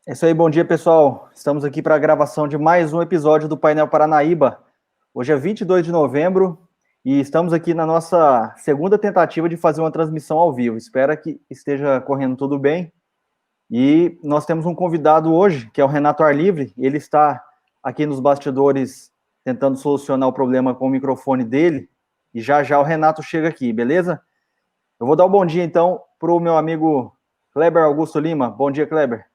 É isso aí, bom dia, pessoal. Estamos aqui para a gravação de mais um episódio do Painel Paranaíba. Hoje é 22 de novembro e estamos aqui na nossa segunda tentativa de fazer uma transmissão ao vivo. Espero que esteja correndo tudo bem. E nós temos um convidado hoje, que é o Renato Arlivre. Ele está aqui nos bastidores tentando solucionar o problema com o microfone dele. E já já o Renato chega aqui, beleza? Eu vou dar um bom dia, então, para o meu amigo Kleber Augusto Lima. Bom dia, Kleber.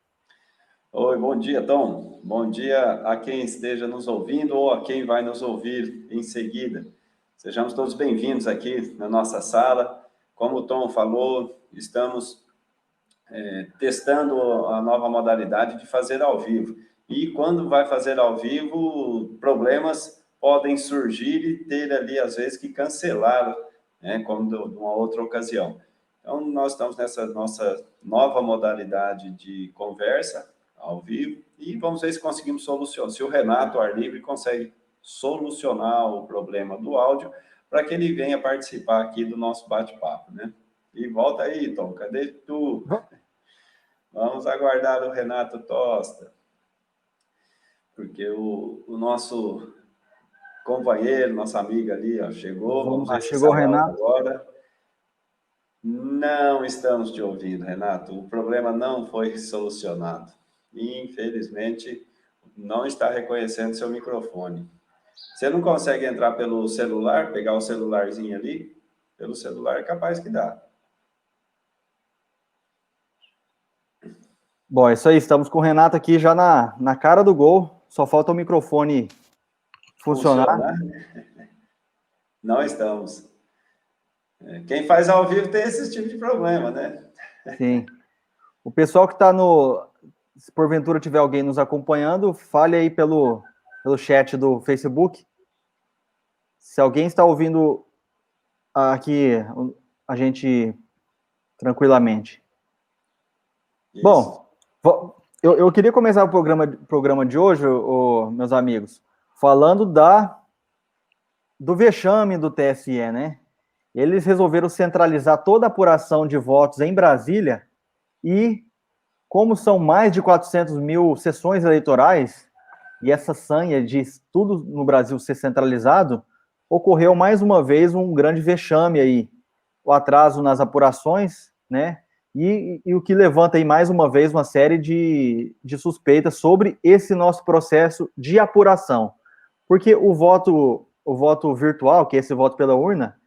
Oi, bom dia, Tom. Bom dia a quem esteja nos ouvindo ou a quem vai nos ouvir em seguida. Sejamos todos bem-vindos aqui na nossa sala. Como o Tom falou, estamos testando a nova modalidade de fazer ao vivo. E quando vai fazer ao vivo, problemas podem surgir e ter ali, às vezes, que cancelar, né, como de uma outra ocasião. Então, nós estamos nessa nossa nova modalidade de conversa ao vivo e vamos ver se conseguimos solucionar. Se o Renato Arlivre consegue solucionar o problema do áudio para que ele venha participar aqui do nosso bate-papo, né? E volta aí, Tom, cadê tu? Vamos aguardar o Renato Tosta, porque o nosso companheiro, nossa amiga ali, ó, chegou. Vamos Vamos lá, ver se chegou o sai áudio Renato. agora. Não estamos te ouvindo, Renato. O problema não foi solucionado. Infelizmente, não está reconhecendo seu microfone. Você não consegue entrar pelo celular, pegar o celularzinho ali? Pelo celular é capaz que dá. Bom, é isso aí, estamos com o Renato aqui já na cara do gol, só falta o microfone funcionar. Funciona? Não estamos. Quem faz ao vivo tem esse tipo de problema, né? Sim. O pessoal que está se porventura tiver alguém nos acompanhando, fale aí pelo chat do Facebook. Se alguém está ouvindo aqui a gente tranquilamente. Isso. Bom, eu queria começar o programa de hoje, meus amigos, falando do vexame do TSE, né? Eles resolveram centralizar toda a apuração de votos em Brasília e, como são mais de 400 mil sessões eleitorais, e essa sanha de tudo no Brasil ser centralizado, ocorreu mais uma vez um grande vexame aí, o atraso nas apurações, né? E o que levanta aí mais uma vez uma série de suspeitas sobre esse nosso processo de apuração. Porque o voto virtual, que é esse voto pela urna,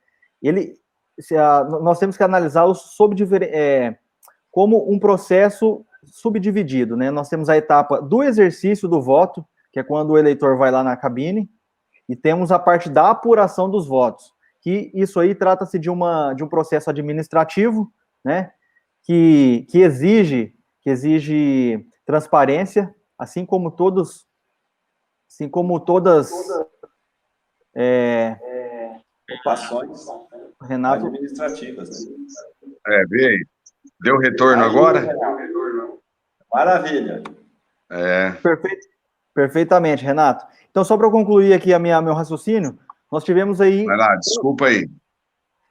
nós temos que analisá-lo como um processo subdividido, né? Nós temos a etapa do exercício do voto, que é quando o eleitor vai lá na cabine, e temos a parte da apuração dos votos, que isso aí trata-se de um processo administrativo, né? Que exige transparência, assim como todas Ocupações Renato. administrativas, né? Veio. Deu retorno Aí, agora? maravilha. Perfeitamente, Renato. Então, só para concluir aqui meu raciocínio, nós tivemos aí... Vai lá, desculpa aí.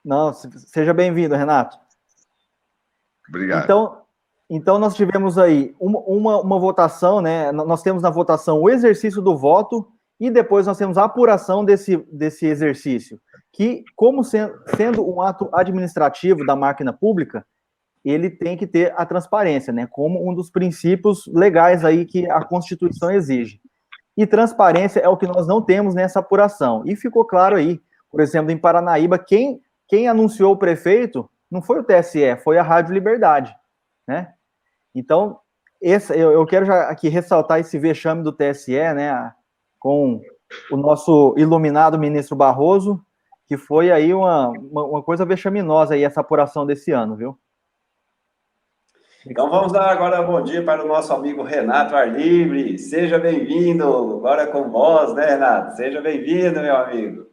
Não, seja bem-vindo, Renato. Obrigado. Então nós tivemos aí uma votação, né? Nós temos na votação o exercício do voto e depois nós temos a apuração desse exercício, que, como sendo um ato administrativo da máquina pública, ele tem que ter a transparência, né? Como um dos princípios legais aí que a Constituição exige. E transparência é o que nós não temos nessa apuração. E ficou claro aí, por exemplo, em Paranaíba, quem anunciou o prefeito não foi o TSE, foi a Rádio Liberdade, né? Então, eu quero já aqui ressaltar esse vexame do TSE, né, com o nosso iluminado ministro Barroso, que foi aí uma coisa vexaminosa aí essa apuração desse ano, viu? Então vamos dar agora bom dia para o nosso amigo Renato Arlivre. Seja bem-vindo, agora com voz, né, Renato? Seja bem-vindo, meu amigo.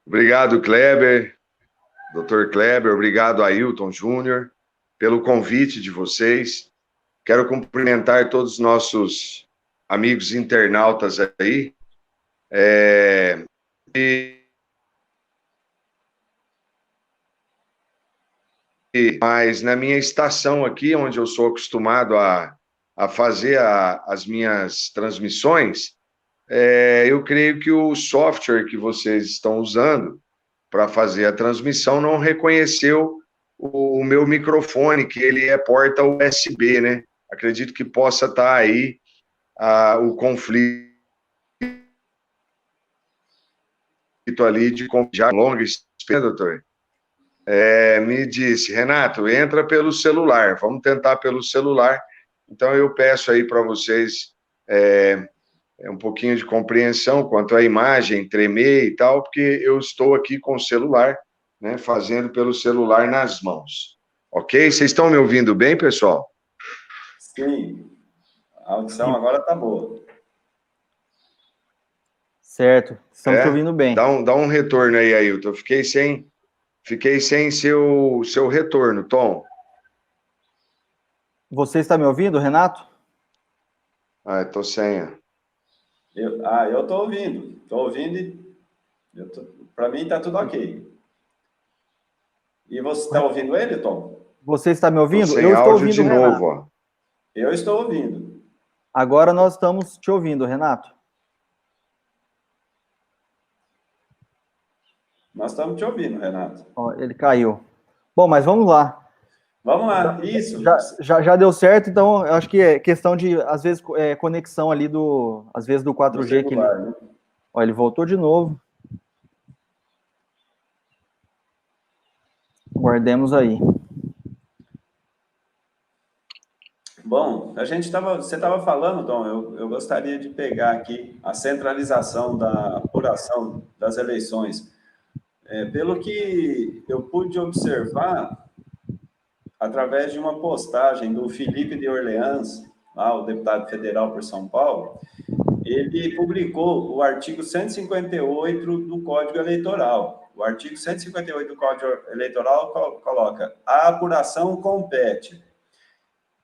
Obrigado, Kleber, Dr. Kleber, obrigado, Ailton Júnior, pelo convite de vocês. Quero cumprimentar todos os nossos amigos internautas aí. mas na minha estação aqui, onde eu sou acostumado a fazer as minhas transmissões, eu creio que o software que vocês estão usando para fazer a transmissão não reconheceu o meu microfone, que ele é porta USB, né? Acredito que possa estar aí o conflito ali de já longa espera, doutor. Me disse, Renato, entra pelo celular, vamos tentar pelo celular. Então eu peço aí para vocês um pouquinho de compreensão quanto à imagem, tremer e tal, porque eu estou aqui com o celular, né, fazendo pelo celular nas mãos. Ok? Vocês estão me ouvindo bem, pessoal? Sim. A audição agora está boa. Certo, estamos te ouvindo bem. Dá um retorno aí, Ailton. Fiquei sem seu retorno, Tom. Você está me ouvindo, Renato? Estou sem. Eu estou ouvindo. Estou ouvindo e para mim está tudo ok. E você está ouvindo ele, Tom? Você está me ouvindo? Sem eu estou ouvindo de novo. Ó. Eu estou ouvindo. Agora nós estamos te ouvindo, Renato. Nós estamos te ouvindo, Renato. Ó, ele caiu. Bom, mas vamos lá. Vamos lá, isso. Já deu certo, então eu acho que é questão de, às vezes, conexão ali às vezes do 4G. Do celular, né? Ó, ele voltou de novo. Guardemos aí. Bom, você estava falando, Tom, eu gostaria de pegar aqui a centralização da apuração das eleições. Pelo que eu pude observar, através de uma postagem do Felipe de Orleans, lá, o deputado federal por São Paulo, ele publicou o artigo 158 do Código Eleitoral. O artigo 158 do Código Eleitoral coloca: a apuração compete.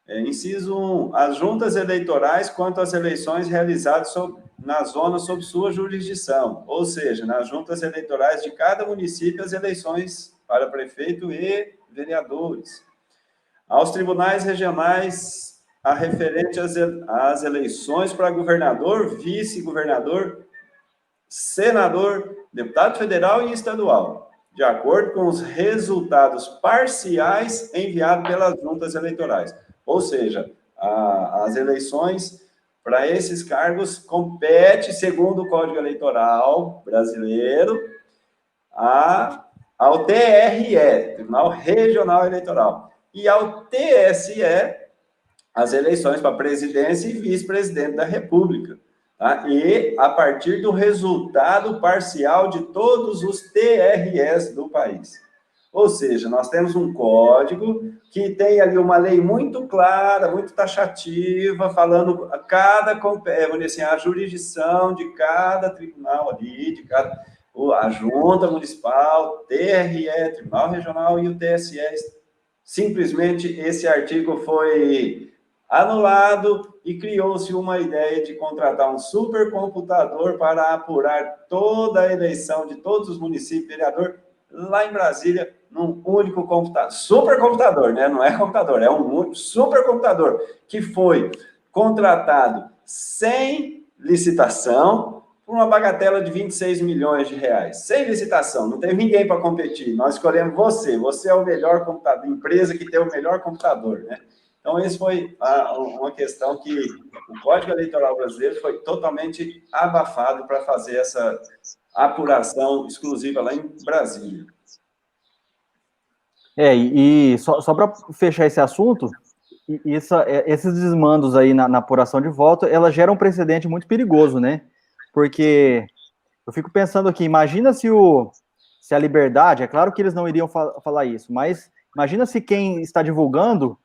Inciso 1. As juntas eleitorais quanto às eleições realizadas na zona sob sua jurisdição, ou seja, nas juntas eleitorais de cada município, as eleições para prefeito e vereadores. Aos tribunais regionais, a referente às eleições para governador, vice-governador, senador, deputado federal e estadual, de acordo com os resultados parciais enviados pelas juntas eleitorais. Ou seja, as eleições para esses cargos compete, segundo o Código Eleitoral brasileiro, ao TRE, Tribunal Regional Eleitoral, e ao TSE, as eleições para presidência e vice-presidente da República. Tá? E a partir do resultado parcial de todos os TREs do país. Ou seja, nós temos um código que tem ali uma lei muito clara, muito taxativa, falando a jurisdição de cada tribunal ali, a junta municipal, TRE, Tribunal Regional e o TSE. Simplesmente esse artigo foi anulado e criou-se uma ideia de contratar um supercomputador para apurar toda a eleição de todos os municípios, vereador, lá em Brasília, num único computador, supercomputador, né? Não é computador, é um supercomputador que foi contratado sem licitação por uma bagatela de 26 milhões de reais. Sem licitação, não teve ninguém para competir. Nós escolhemos você é o melhor computador, empresa que tem o melhor computador, né? Então, essa foi uma questão que o Código Eleitoral brasileiro foi totalmente abafado para fazer essa apuração exclusiva lá em Brasília. E só para fechar esse assunto, esses desmandos aí na apuração de voto, ela gera um precedente muito perigoso, né? Porque eu fico pensando aqui, imagina se a Liberdade, é claro que eles não iriam falar isso, mas imagina se quem está divulgando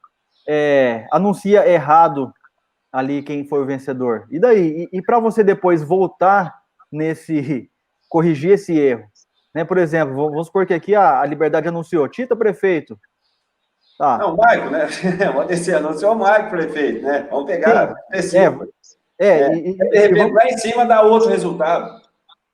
anuncia errado ali quem foi o vencedor. E daí? E para você depois voltar corrigir esse erro? Né? Por exemplo, vamos supor que aqui a Liberdade anunciou Tita prefeito. Tá. Não, o Maico, né? Vamos descer, anunciou o Maico prefeito, né? Vamos pegar. De repente, lá em cima dá outro resultado.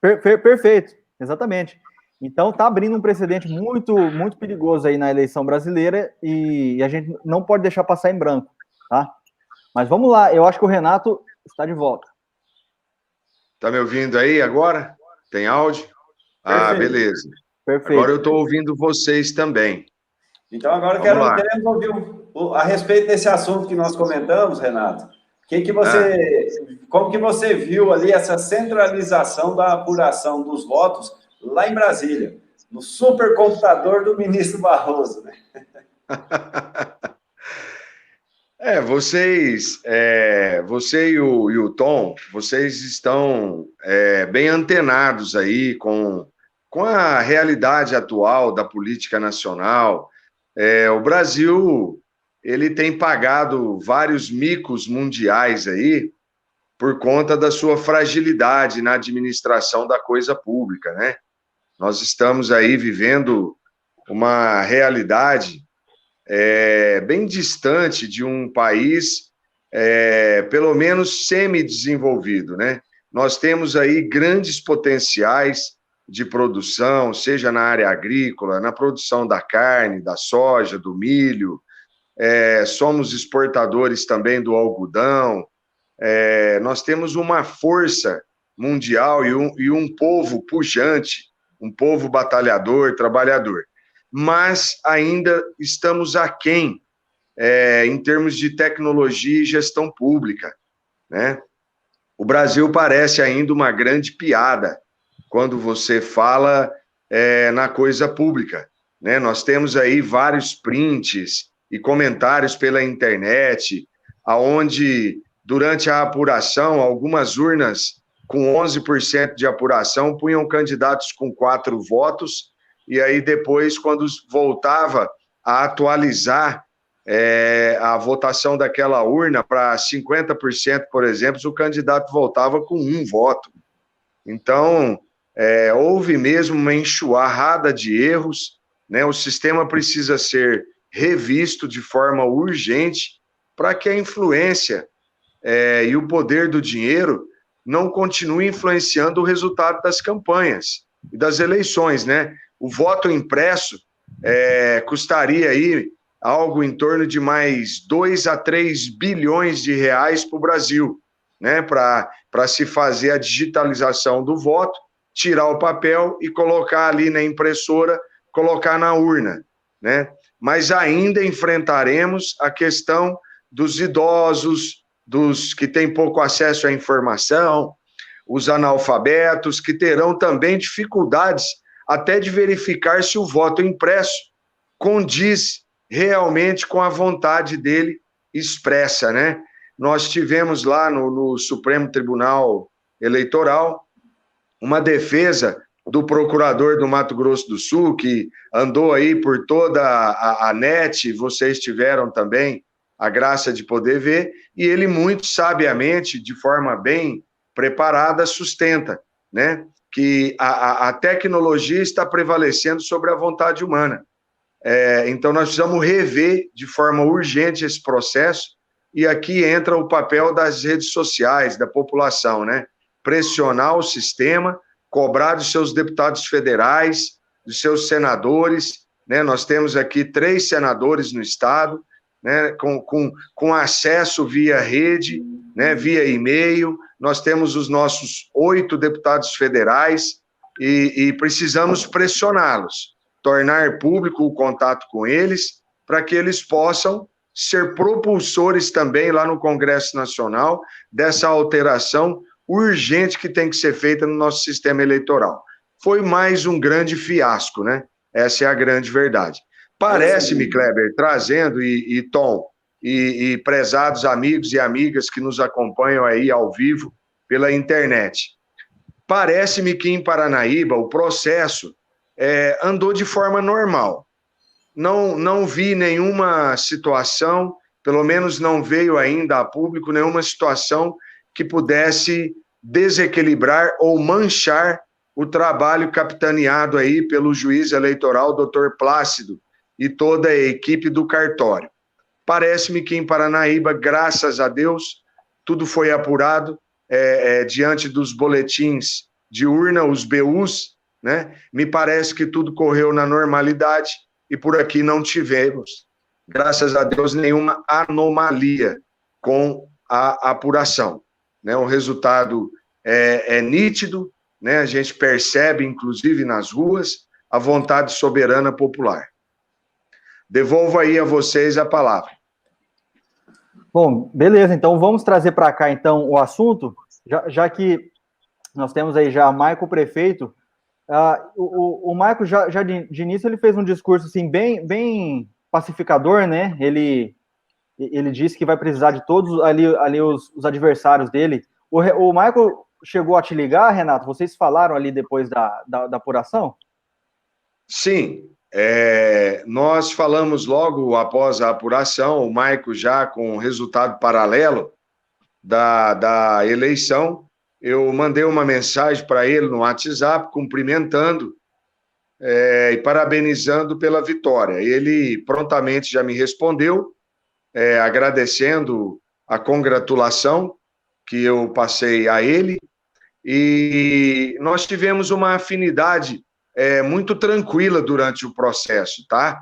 Perfeito, exatamente. Então está abrindo um precedente muito, muito perigoso aí na eleição brasileira e a gente não pode deixar passar em branco, tá? Mas vamos lá, eu acho que o Renato está de volta. Tá me ouvindo aí agora? Tem áudio? Ah, Perfeito. beleza. Perfeito. Agora eu estou ouvindo vocês também. Então, agora queremos ouvir a respeito desse assunto que nós comentamos, Renato. Como que você viu ali essa centralização da apuração dos votos lá em Brasília, no supercomputador do ministro Barroso, né? Você e o Tom, vocês estão bem antenados aí com a realidade atual da política nacional. O Brasil, ele tem pagado vários micos mundiais aí por conta da sua fragilidade na administração da coisa pública, né? Nós estamos aí vivendo uma realidade bem distante de um país, pelo menos semi-desenvolvido, né? Nós temos aí grandes potenciais de produção, seja na área agrícola, na produção da carne, da soja, do milho, somos exportadores também do algodão, nós temos uma força mundial e um povo pujante, um povo batalhador, trabalhador. Mas ainda estamos aquém em termos de tecnologia e gestão pública, né? O Brasil parece ainda uma grande piada quando você fala na coisa pública, né? Nós temos aí vários prints e comentários pela internet, aonde durante a apuração, algumas urnas com 11% de apuração punham candidatos com 4 votos, e aí depois, quando voltava a atualizar a votação daquela urna para 50%, por exemplo, o candidato voltava com 1 voto. Então, houve mesmo uma enxurrada de erros, né? O sistema precisa ser revisto de forma urgente para que a influência e o poder do dinheiro não continue influenciando o resultado das campanhas e das eleições, né? O voto impresso custaria aí algo em torno de mais 2 a 3 bilhões de reais para o Brasil, né? Para se fazer a digitalização do voto, tirar o papel e colocar ali na impressora, colocar na urna, né? Mas ainda enfrentaremos a questão dos idosos, dos que têm pouco acesso à informação, os analfabetos, que terão também dificuldades até de verificar se o voto impresso condiz realmente com a vontade dele expressa, né? Nós tivemos lá no Supremo Tribunal Eleitoral uma defesa do procurador do Mato Grosso do Sul, que andou aí por toda a net, vocês tiveram também a graça de poder ver, e ele muito sabiamente, de forma bem preparada, sustenta, né, que a tecnologia está prevalecendo sobre a vontade humana. Então, nós precisamos rever de forma urgente esse processo, e aqui entra o papel das redes sociais, da população, né? Pressionar o sistema, cobrar dos seus deputados federais, dos seus senadores, né? Nós temos aqui 3 senadores no estado, né? Com acesso via rede, né? Via e-mail, nós temos os nossos 8 deputados federais e precisamos pressioná-los, tornar público o contato com eles, para que eles possam ser propulsores também lá no Congresso Nacional dessa alteração urgente que tem que ser feita no nosso sistema eleitoral. Foi mais um grande fiasco, né? Essa é a grande verdade. Parece-me, Kleber, trazendo, e Tom, e prezados amigos e amigas que nos acompanham aí ao vivo pela internet, parece-me que em Paranaíba o processo andou de forma normal. Não vi nenhuma situação, pelo menos não veio ainda a público nenhuma situação que pudesse desequilibrar ou manchar o trabalho capitaneado aí pelo juiz eleitoral, doutor Plácido, e toda a equipe do cartório. Parece-me que em Paranaíba, graças a Deus, tudo foi apurado diante dos boletins de urna, os BUs, né? Me parece que tudo correu na normalidade e por aqui não tivemos, graças a Deus, nenhuma anomalia com a apuração, né? O resultado é nítido, né? A gente percebe, inclusive nas ruas, a vontade soberana popular. Devolvo aí a vocês a palavra. Bom, beleza, então vamos trazer para cá, então, o assunto, já que nós temos aí já Maico prefeito. O Maico, já de início, ele fez um discurso, assim, bem pacificador, né? Ele disse que vai precisar de todos ali os adversários dele. O Maico chegou a te ligar, Renato? Vocês falaram ali depois da apuração? Sim, nós falamos logo após a apuração, o Maico já com o resultado paralelo da eleição, eu mandei uma mensagem para ele no WhatsApp, cumprimentando e parabenizando pela vitória. Ele prontamente já me respondeu, agradecendo a congratulação que eu passei a ele, e nós tivemos uma afinidade muito tranquila durante o processo, tá?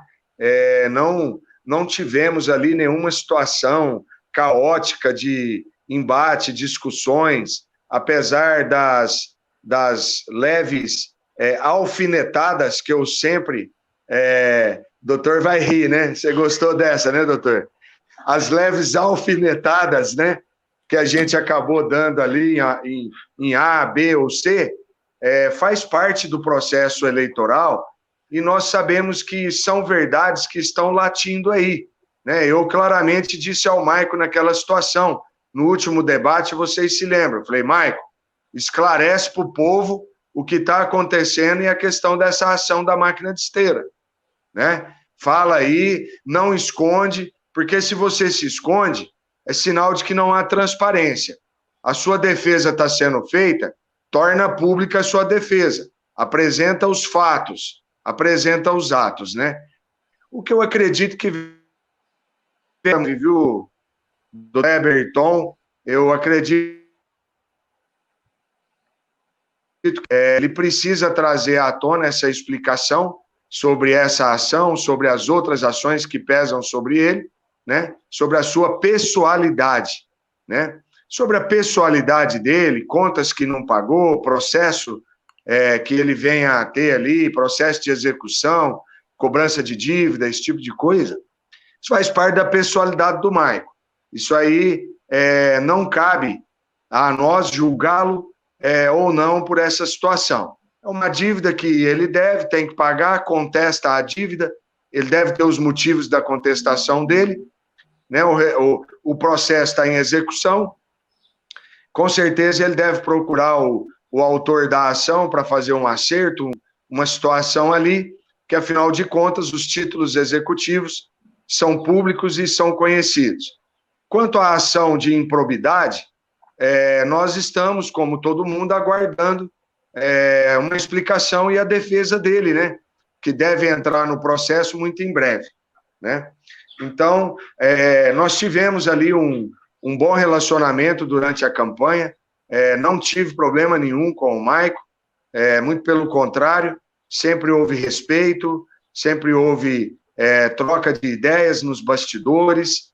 Não tivemos ali nenhuma situação caótica de embate, discussões, apesar das leves alfinetadas que eu sempre... doutor vai rir, né? Você gostou dessa, né, doutor? As leves alfinetadas, né, que a gente acabou dando ali em A, B ou C, faz parte do processo eleitoral e nós sabemos que são verdades que estão latindo aí, né? Eu claramente disse ao Maico naquela situação, no último debate, vocês se lembram, eu falei, Maico, esclarece para o povo o que está acontecendo e a questão dessa ação da máquina de esteira, né? Fala aí, não esconde, porque se você se esconde, é sinal de que não há transparência. A sua defesa está sendo feita, torna pública a sua defesa, apresenta os fatos, apresenta os atos, né? O que eu acredito que viu do Kleber, eu acredito que ele precisa trazer à tona essa explicação sobre essa ação, sobre as outras ações que pesam sobre ele, né? Sobre a sua pessoalidade, né? Sobre a pessoalidade dele, contas que não pagou, processo que ele venha a ter ali, processo de execução, cobrança de dívida, esse tipo de coisa. Isso faz parte da pessoalidade do Maico. Isso aí não cabe a nós julgá-lo ou não por essa situação. É uma dívida que ele deve, tem que pagar, contesta a dívida, ele deve ter os motivos da contestação dele, né? O processo está em execução, com certeza ele deve procurar o autor da ação para fazer um acerto, uma situação ali, que afinal de contas os títulos executivos são públicos e são conhecidos. Quanto à ação de improbidade, nós estamos, como todo mundo, aguardando uma explicação e a defesa dele, né? Que deve entrar no processo muito em breve, né? Então, nós tivemos ali um bom relacionamento durante a campanha, não tive problema nenhum com o Maico, muito pelo contrário, sempre houve respeito, sempre houve troca de ideias nos bastidores,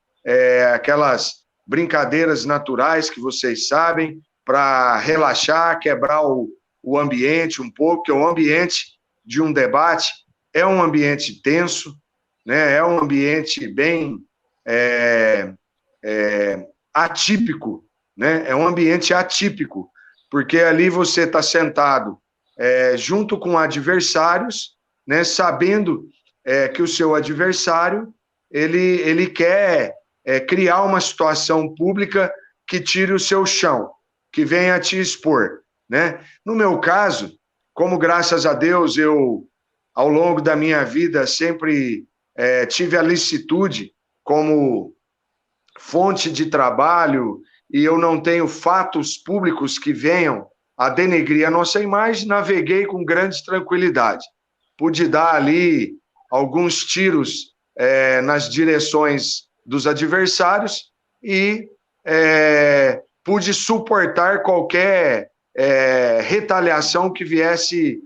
aquelas brincadeiras naturais que vocês sabem, para relaxar, quebrar o ambiente um pouco, porque o ambiente de um debate é um ambiente tenso, né? É um ambiente bem atípico, né? É um ambiente atípico, porque ali você está sentado junto com adversários, né? Sabendo que o seu adversário ele quer criar uma situação pública que tire o seu chão, que venha te expor, né? No meu caso, como graças a Deus eu, ao longo da minha vida, sempre tive a licitude como fonte de trabalho e eu não tenho fatos públicos que venham a denegrir a nossa imagem, naveguei com grande tranquilidade. Pude dar ali alguns tiros nas direções dos adversários e pude suportar qualquer retaliação que viesse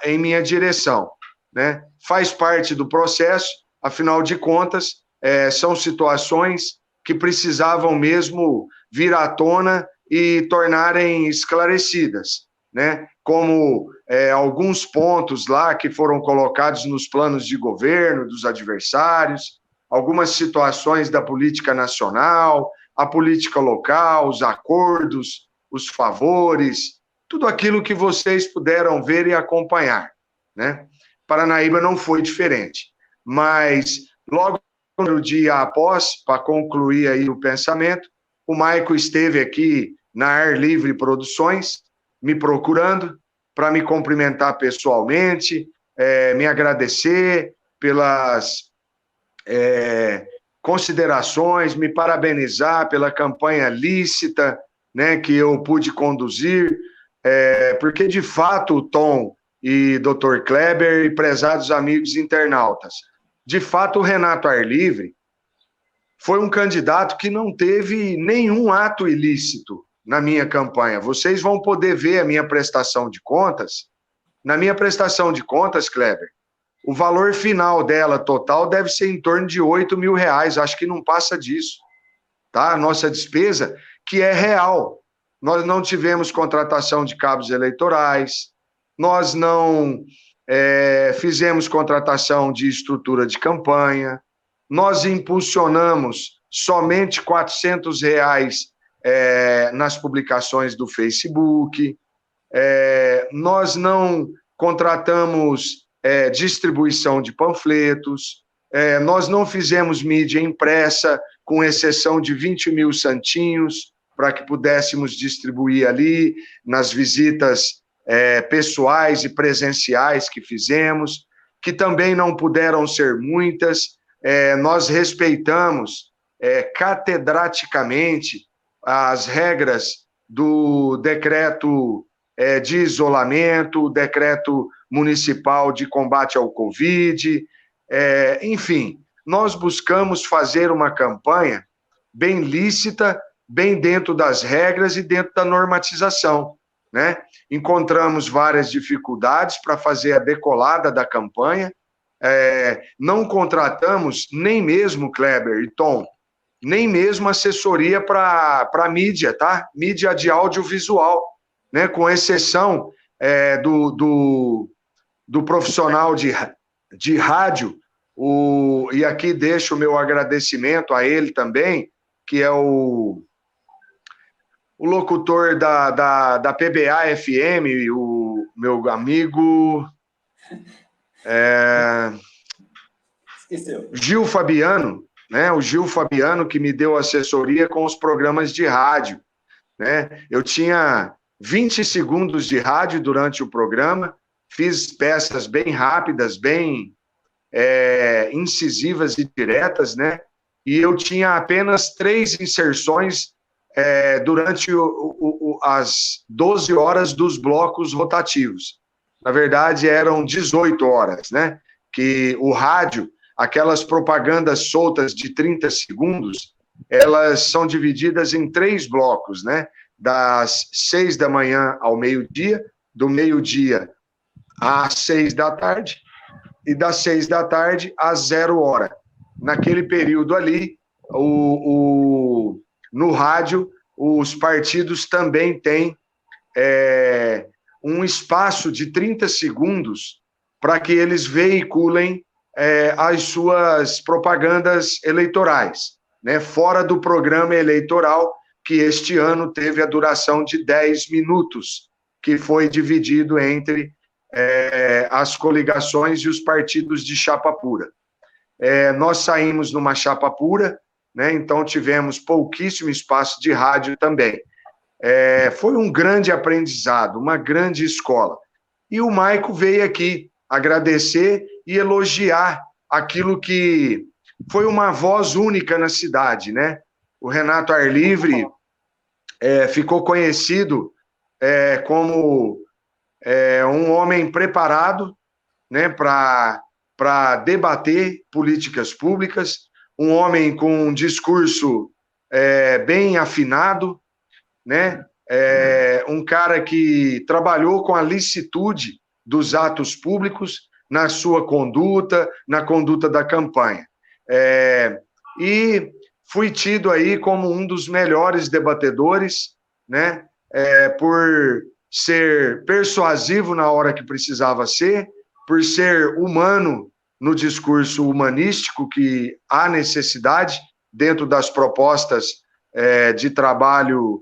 em minha direção, né? Faz parte do processo, afinal de contas, são situações que precisavam mesmo vir à tona e tornarem esclarecidas, né? Como alguns pontos lá que foram colocados nos planos de governo dos adversários, algumas situações da política nacional, a política local, os acordos, os favores, tudo aquilo que vocês puderam ver e acompanhar, né? Paranaíba não foi diferente, mas logo no dia após, para concluir aí o pensamento, o Maico esteve aqui na Ar Livre Produções, me procurando para me cumprimentar pessoalmente, me agradecer pelas considerações, me parabenizar pela campanha lícita, né, que eu pude conduzir, porque, de fato, Tom e Dr. Kleber e prezados amigos internautas, de fato, o Renato Ar Livre foi um candidato que não teve nenhum ato ilícito na minha campanha. Vocês vão poder ver a minha prestação de contas. Na minha prestação de contas, Kleber, o valor final dela total deve ser em torno de R$8.000, acho que não passa disso, tá? A nossa despesa, que é real. Nós não tivemos contratação de cabos eleitorais, nós não fizemos contratação de estrutura de campanha, nós impulsionamos somente R$400 nas publicações do Facebook, nós não contratamos distribuição de panfletos, nós não fizemos mídia impressa, com exceção de 20.000 santinhos, para que pudéssemos distribuir ali nas visitas pessoais e presenciais que fizemos, que também não puderam ser muitas. Nós respeitamos catedraticamente as regras do decreto de isolamento, o decreto municipal de combate ao Covid, enfim, nós buscamos fazer uma campanha bem lícita, bem dentro das regras e dentro da normatização, né? Encontramos várias dificuldades para fazer a decolada da campanha, não contratamos nem mesmo, Kleber e Tom, nem mesmo assessoria para mídia, tá? Mídia de audiovisual, né? Com exceção do profissional de rádio, e aqui deixo o meu agradecimento a ele também, que é o locutor da PBA FM, o meu amigo Gil Fabiano, né? O Gil Fabiano, que me deu assessoria com os programas de rádio, né? Eu tinha 20 segundos de rádio durante o programa, fiz peças bem rápidas, bem incisivas e diretas, né? E eu tinha apenas 3 inserções durante as 12 horas dos blocos rotativos. Na verdade, eram 18 horas, né? Que o rádio, aquelas propagandas soltas de 30 segundos, elas são divididas em 3 blocos, né? Das 6 da manhã ao meio-dia, do meio-dia às 6 da tarde, e das 6 da tarde às 0 hora. Naquele período ali, no rádio, os partidos também têm um espaço de 30 segundos para que eles veiculem as suas propagandas eleitorais, né? Fora do programa eleitoral, que este ano teve a duração de 10 minutos, que foi dividido entre as coligações e os partidos de chapa pura. Nós saímos numa chapa pura, né? Então tivemos pouquíssimo espaço de rádio também. Foi um grande aprendizado, uma grande escola. E o Maico veio aqui agradecer e elogiar aquilo que foi uma voz única na cidade, né? O Renato Ar Livre ficou conhecido como um homem preparado, né, para debater políticas públicas, um homem com um discurso bem afinado, né, um cara que trabalhou com a licitude dos atos públicos na sua conduta, na conduta da campanha. E fui tido aí como um dos melhores debatedores, né? Por ser persuasivo na hora que precisava ser, por ser humano no discurso humanístico que há necessidade dentro das propostas de trabalho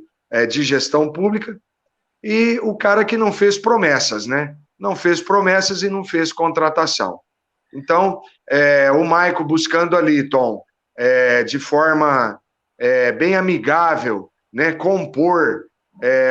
de gestão pública, e o cara que não fez promessas, né? Não fez promessas e não fez contratação. Então, o Maico buscando ali, Tom, de forma bem amigável, né, compor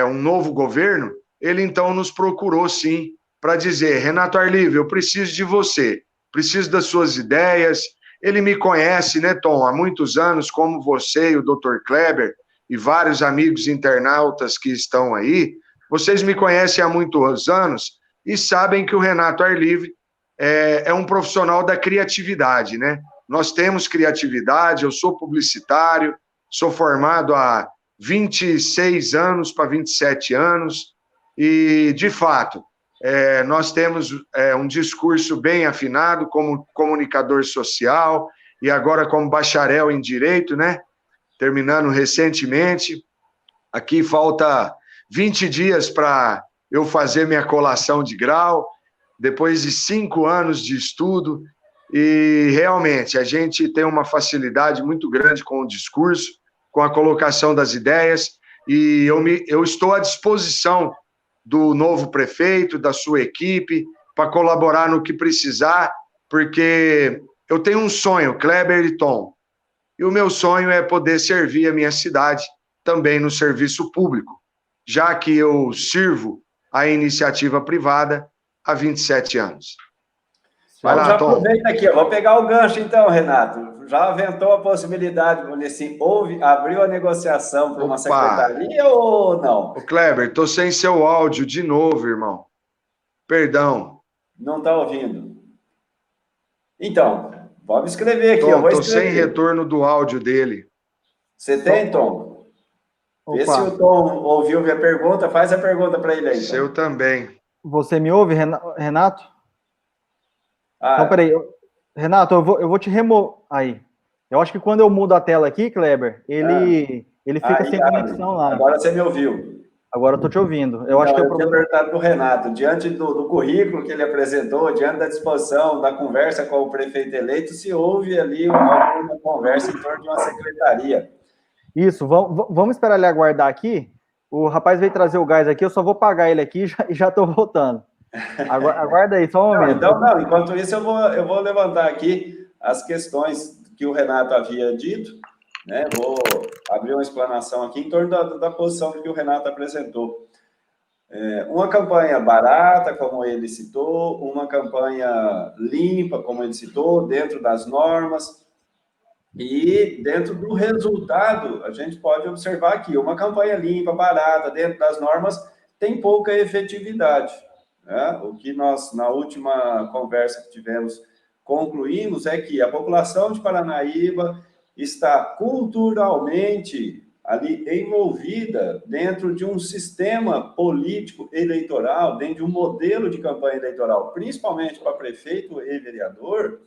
um novo governo, ele então nos procurou, sim, para dizer, Renato Arlívio, eu preciso de você, preciso das suas ideias. Ele me conhece, né, Tom, há muitos anos, como você e o Dr. Kleber, e vários amigos internautas que estão aí. Vocês me conhecem há muitos anos e sabem que o Renato Arlívio é um profissional da criatividade, né? Nós temos criatividade, eu sou publicitário, sou formado há 26 anos para 27 anos, e, de fato, nós temos um discurso bem afinado como comunicador social e agora como bacharel em Direito, né? Terminando recentemente. Aqui falta 20 dias para eu fazer minha colação de grau, depois de 5 anos de estudo, e realmente a gente tem uma facilidade muito grande com o discurso, com a colocação das ideias, e eu estou à disposição do novo prefeito, da sua equipe, para colaborar no que precisar, porque eu tenho um sonho, Kleber e Tom, e o meu sonho é poder servir a minha cidade também no serviço público, já que eu sirvo a iniciativa privada há 27 anos. Vai lá, já Tom. aproveita aqui, eu vou pegar o gancho então, Renato. Já aventou a possibilidade, vamos dizer assim, abriu a negociação para uma secretaria ou não? Ô, Kleber, estou sem seu áudio de novo, irmão. Perdão. Não está ouvindo. Então, pode escrever aqui, Tom, eu vou estou escrever. sem retorno do áudio dele. Você tem, Tom? Opa. Vê se o Tom ouviu minha pergunta, faz a pergunta para ele aí. Então. Seu também. Você me ouve, Renato? Então, peraí. Renato, eu vou te remover. Aí. Eu acho que quando eu mudo a tela aqui, Kleber, ele fica sem conexão lá. Agora você me ouviu. Agora eu tô te ouvindo. Eu tinha perguntado para o Renato, diante do currículo que ele apresentou, diante da disposição, da conversa com o prefeito eleito, se houve ali uma conversa em torno de uma secretaria. Isso, vamos esperar ele aguardar aqui. O rapaz veio trazer o gás aqui, eu só vou pagar ele aqui e já tô voltando. Aguarda aí, só um momento. Então, enquanto isso, eu vou levantar aqui as questões que o Renato havia dito, né? Vou abrir uma explanação aqui em torno da posição que o Renato apresentou. Uma campanha barata, como ele citou, uma campanha limpa, como ele citou, dentro das normas, e dentro do resultado, a gente pode observar aqui, uma campanha limpa, barata, dentro das normas, tem pouca efetividade. Né? O que nós, na última conversa que tivemos, concluímos é que a população de Paranaíba está culturalmente ali envolvida dentro de um sistema político eleitoral, dentro de um modelo de campanha eleitoral, principalmente para prefeito e vereador,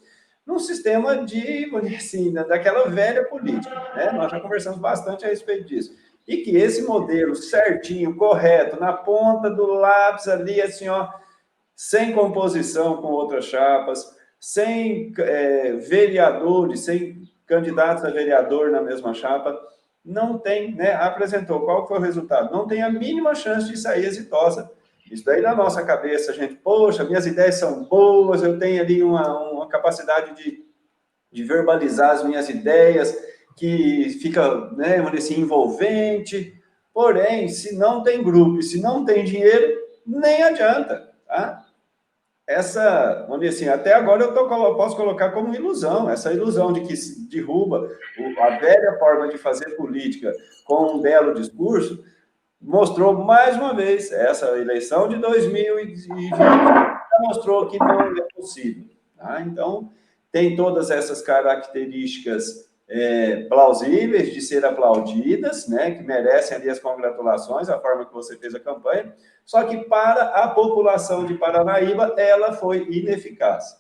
num sistema de, assim, daquela velha política, né? Nós já conversamos bastante a respeito disso. E que esse modelo certinho, correto, na ponta do lápis ali, assim, ó, sem composição com outras chapas, sem vereadores, sem candidatos a vereador na mesma chapa, não tem, né? Apresentou. Qual foi o resultado? Não tem a mínima chance de sair exitosa. Isso daí na nossa cabeça, gente, poxa, minhas ideias são boas, eu tenho ali uma capacidade de verbalizar as minhas ideias, que fica, né, vamos dizer assim, envolvente, porém, se não tem grupo, se não tem dinheiro, nem adianta, tá? Essa, vamos dizer assim, até agora eu posso colocar como ilusão, essa ilusão de que se derruba a velha forma de fazer política com um belo discurso, mostrou mais uma vez, essa eleição de 2020 mostrou que não é possível. Tá? Então, tem todas essas características plausíveis de ser aplaudidas, né, que merecem ali as congratulações, a forma que você fez a campanha, só que para a população de Paranaíba, ela foi ineficaz.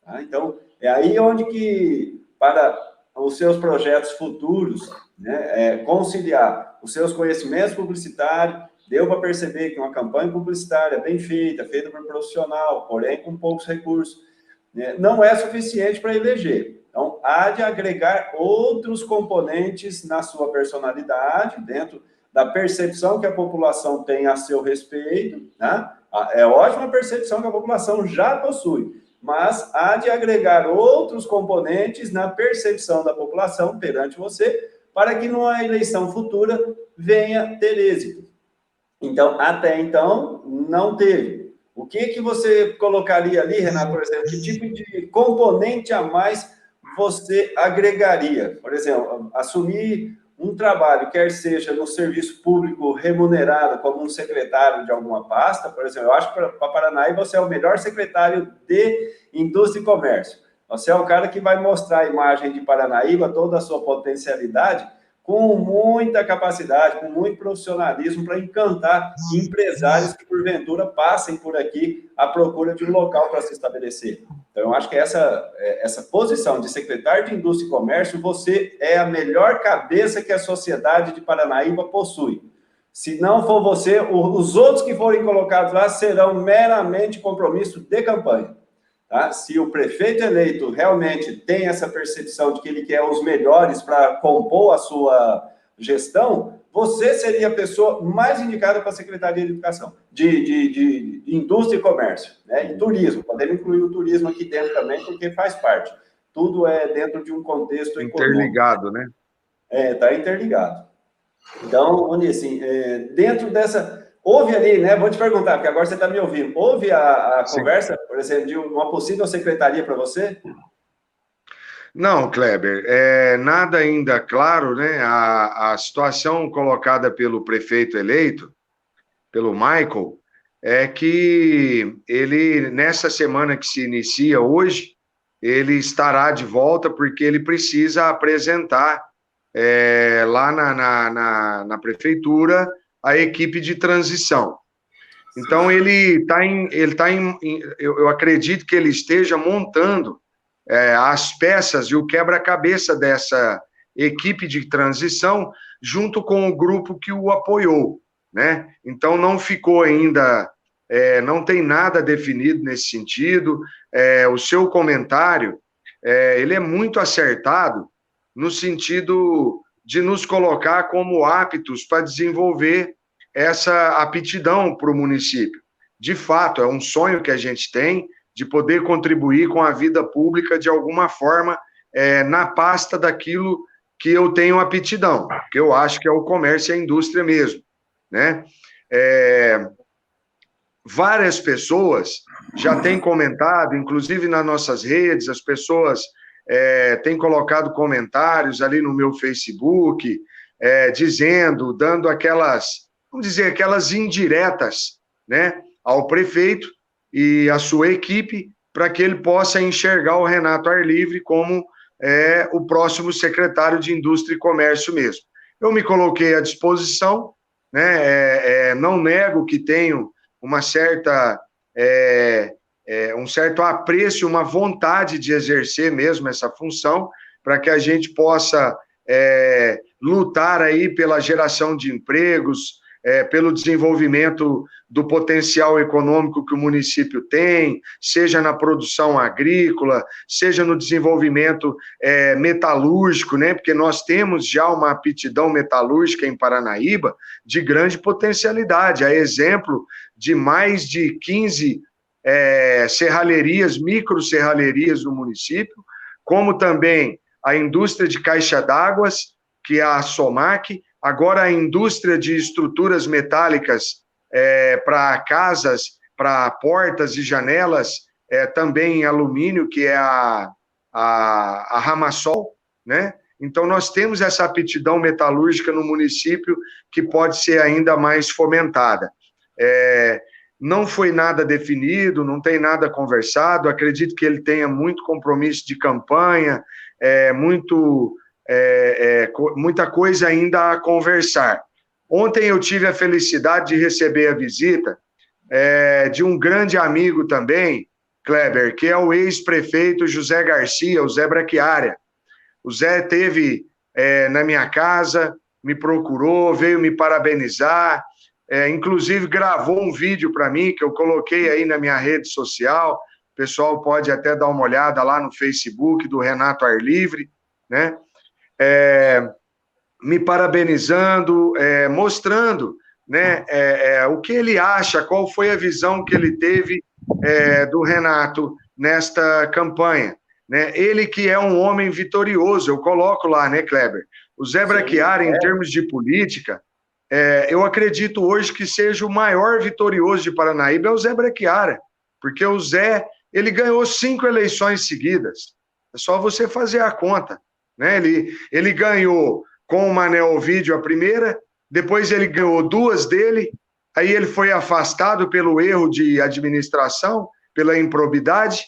Tá? Então, é aí onde que, para os seus projetos futuros, né, conciliar os seus conhecimentos publicitários, deu para perceber que uma campanha publicitária bem feita, feita por profissional, porém com poucos recursos, né, não é suficiente para eleger. Então, há de agregar outros componentes na sua personalidade, dentro da percepção que a população tem a seu respeito, né? É ótima percepção que a população já possui, mas há de agregar outros componentes na percepção da população perante você, para que numa eleição futura venha ter êxito. Então, até então, não teve. O que você colocaria ali, Renato, por exemplo? Que tipo de componente a mais você agregaria? Por exemplo, assumir um trabalho, quer seja no serviço público remunerado, como um secretário de alguma pasta, por exemplo, eu acho que para Paranaíba você é o melhor secretário de Indústria e Comércio. Você é o cara que vai mostrar a imagem de Paranaíba, toda a sua potencialidade, com muita capacidade, com muito profissionalismo para encantar empresários que, porventura, passem por aqui à procura de um local para se estabelecer. Então, eu acho que essa posição de secretário de Indústria e Comércio, você é a melhor cabeça que a sociedade de Paranaíba possui. Se não for você, os outros que forem colocados lá serão meramente compromisso de campanha. Tá? Se o prefeito eleito realmente tem essa percepção de que ele quer os melhores para compor a sua gestão, você seria a pessoa mais indicada para a Secretaria de Educação, de Indústria e Comércio, né? E Turismo. Podemos incluir o turismo aqui dentro também, porque faz parte. Tudo é dentro de um contexto interligado, econômico. Né? Está interligado. Então, vamos dizer assim, dentro dessa... Houve ali, né? Vou te perguntar, porque agora você está me ouvindo. Houve a conversa, por exemplo, de uma possível secretaria para você? Não, Kleber, nada ainda claro, né? A situação colocada pelo prefeito eleito, pelo Michael, é que ele, nessa semana que se inicia hoje, ele estará de volta porque ele precisa apresentar lá na prefeitura a equipe de transição. Então, eu acredito que ele esteja montando as peças e o quebra-cabeça dessa equipe de transição junto com o grupo que o apoiou, né? Então, não ficou ainda, não tem nada definido nesse sentido. O seu comentário, ele é muito acertado no sentido de nos colocar como aptos para desenvolver essa aptidão para o município. De fato, é um sonho que a gente tem de poder contribuir com a vida pública de alguma forma na pasta daquilo que eu tenho aptidão, que eu acho que é o comércio e a indústria mesmo, né? Várias pessoas já têm comentado, inclusive nas nossas redes, as pessoas têm colocado comentários ali no meu Facebook, dizendo, dando aquelas, vamos dizer, aquelas indiretas, né, ao prefeito e à sua equipe, para que ele possa enxergar o Renato Arlivre como o próximo secretário de Indústria e Comércio mesmo. Eu me coloquei à disposição, né, não nego que tenho uma certa, um certo apreço, uma vontade de exercer mesmo essa função, para que a gente possa lutar aí pela geração de empregos, pelo desenvolvimento do potencial econômico que o município tem, seja na produção agrícola, seja no desenvolvimento metalúrgico, né? Porque nós temos já uma aptidão metalúrgica em Paranaíba de grande potencialidade, a exemplo de mais de 15 serralherias, micro-serralherias do município, como também a indústria de caixa d'águas, que é a Somac, agora a indústria de estruturas metálicas para casas, para portas e janelas, também em alumínio, que é a Ramassol, né? Então, nós temos essa aptidão metalúrgica no município que pode ser ainda mais fomentada. Não foi nada definido, não tem nada conversado, acredito que ele tenha muito compromisso de campanha, muito muita coisa ainda a conversar. Ontem eu tive a felicidade de receber a visita de um grande amigo também, Kleber, que é o ex-prefeito José Garcia, o Zé Braquiária. O Zé esteve na minha casa, me procurou, veio me parabenizar, inclusive gravou um vídeo para mim, que eu coloquei aí na minha rede social. O pessoal pode até dar uma olhada lá no Facebook do Renato Arlivre, né? Me parabenizando, mostrando, né, o que ele acha, qual foi a visão que ele teve do Renato nesta campanha. Né? Ele que é um homem vitorioso, eu coloco lá, né, Kleber? O Zé Braquiária, em termos de política, eu acredito hoje que seja o maior vitorioso de Paranaíba é o Zé Braquiária, porque o Zé, ele ganhou 5 eleições seguidas. É só você fazer a conta. Né? Ele ganhou com o Mané Ovidio a primeira, depois ele ganhou 2 dele, aí ele foi afastado pelo erro de administração, pela improbidade,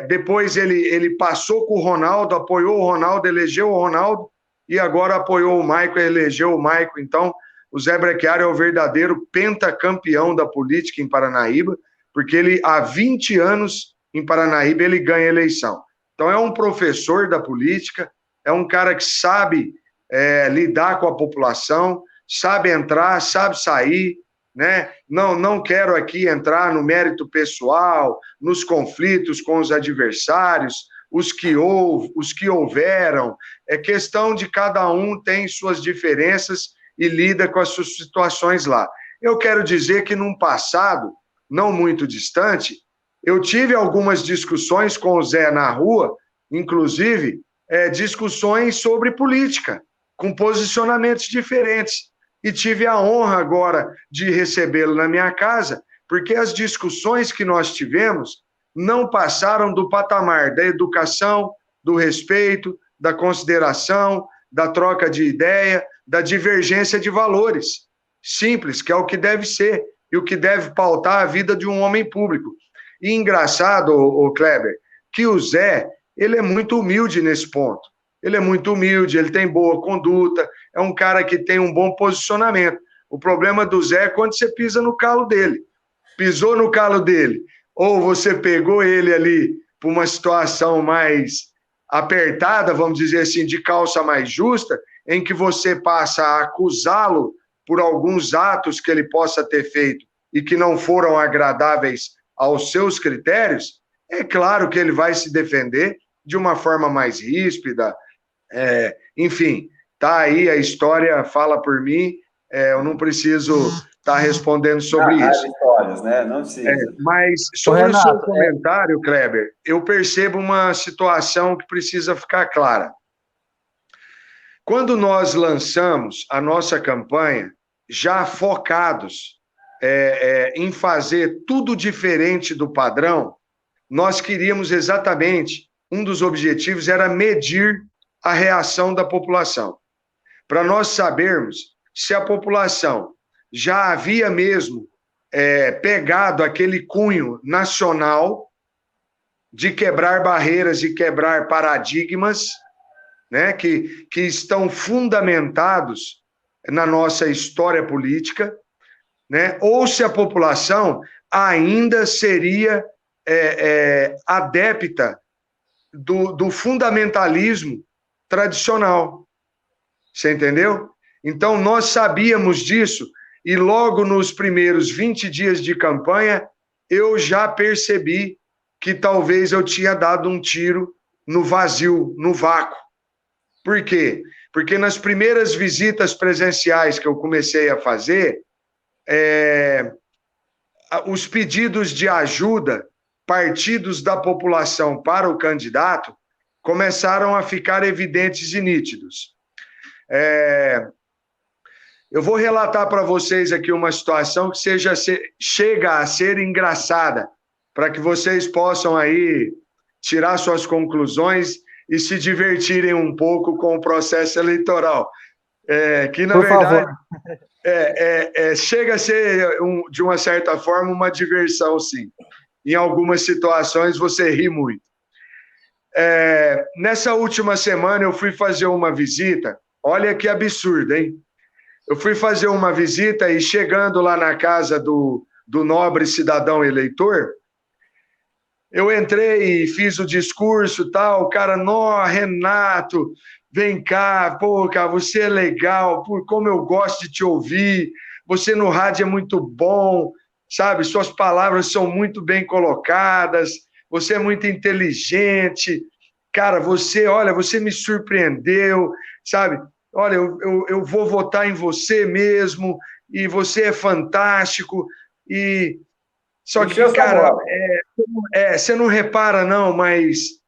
depois ele passou com o Ronaldo, apoiou o Ronaldo, elegeu o Ronaldo, e agora apoiou o Maico, elegeu o Maico. Então, o Zé Braquiária é o verdadeiro pentacampeão da política em Paranaíba, porque ele, há 20 anos, em Paranaíba, ele ganha eleição. Então, é um professor da política, é um cara que sabe lidar com a população, sabe entrar, sabe sair, né? Não quero aqui entrar no mérito pessoal, nos conflitos com os adversários, os que houveram. É questão de cada um tem suas diferenças e lida com as suas situações lá. Eu quero dizer que num passado, não muito distante, eu tive algumas discussões com o Zé na rua, inclusive discussões sobre política, com posicionamentos diferentes. E tive a honra agora de recebê-lo na minha casa, porque as discussões que nós tivemos não passaram do patamar da educação, do respeito, da consideração, da troca de ideia, da divergência de valores. Simples, que é o que deve ser e o que deve pautar a vida de um homem público. E engraçado, Kleber, que o Zé, ele é muito humilde nesse ponto. Ele é muito humilde, ele tem boa conduta, é um cara que tem um bom posicionamento. O problema do Zé é quando você pisa no calo dele. Pisou no calo dele, ou você pegou ele ali por uma situação mais apertada, vamos dizer assim, de calça mais justa, em que você passa a acusá-lo por alguns atos que ele possa ter feito e que não foram agradáveis aos seus critérios, é claro que ele vai se defender de uma forma mais ríspida. Enfim, tá aí, a história fala por mim, eu não preciso estar respondendo sobre isso. Histórias, né? Não precisa. Mas sobre o seu comentário, Kleber, eu percebo uma situação que precisa ficar clara. Quando nós lançamos a nossa campanha, já focados em fazer tudo diferente do padrão, nós queríamos exatamente, um dos objetivos era medir a reação da população, para nós sabermos se a população já havia mesmo pegado aquele cunho nacional de quebrar barreiras e quebrar paradigmas, né, que estão fundamentados na nossa história política, né, ou se a população ainda seria adepta do fundamentalismo tradicional. Você entendeu? Então, nós sabíamos disso e logo nos primeiros 20 dias de campanha, eu já percebi que talvez eu tinha dado um tiro no vazio, no vácuo. Por quê? Porque nas primeiras visitas presenciais que eu comecei a fazer, os pedidos de ajuda partidos da população para o candidato começaram a ficar evidentes e nítidos. Eu vou relatar para vocês aqui uma situação que chega a ser engraçada, para que vocês possam aí tirar suas conclusões e se divertirem um pouco com o processo eleitoral. Que, na verdade, chega a ser, de uma certa forma, uma diversão, sim. Em algumas situações, você ri muito. Nessa última semana eu fui fazer uma visita, olha que absurdo, hein? Eu fui fazer uma visita e chegando lá na casa do nobre cidadão eleitor, eu entrei e fiz o discurso e tal, o cara, nó, Renato, vem cá, pô, cara, você é legal, pô, como eu gosto de te ouvir, você no rádio é muito bom, sabe, suas palavras são muito bem colocadas, você é muito inteligente, cara, olha, você me surpreendeu, sabe, olha, eu vou votar em você mesmo, e você é fantástico, e... Só que, cara, você não repara, não, mas,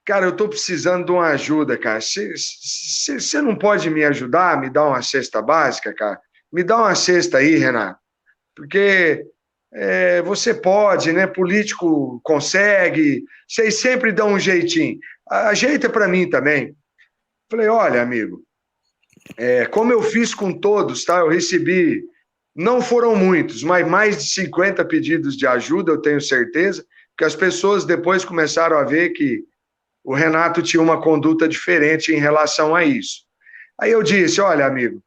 cara, eu tô precisando de uma ajuda, cara. Você não pode me ajudar, me dar uma cesta básica, cara? Me dá uma cesta aí, Renato, porque você pode, né? Político consegue, vocês sempre dão um jeitinho. Ajeita para mim também. Falei, olha, amigo, como eu fiz com todos, tá? Eu recebi, não foram muitos, mas mais de 50 pedidos de ajuda, eu tenho certeza, porque as pessoas depois começaram a ver que o Renato tinha uma conduta diferente em relação a isso. Aí eu disse, olha, amigo,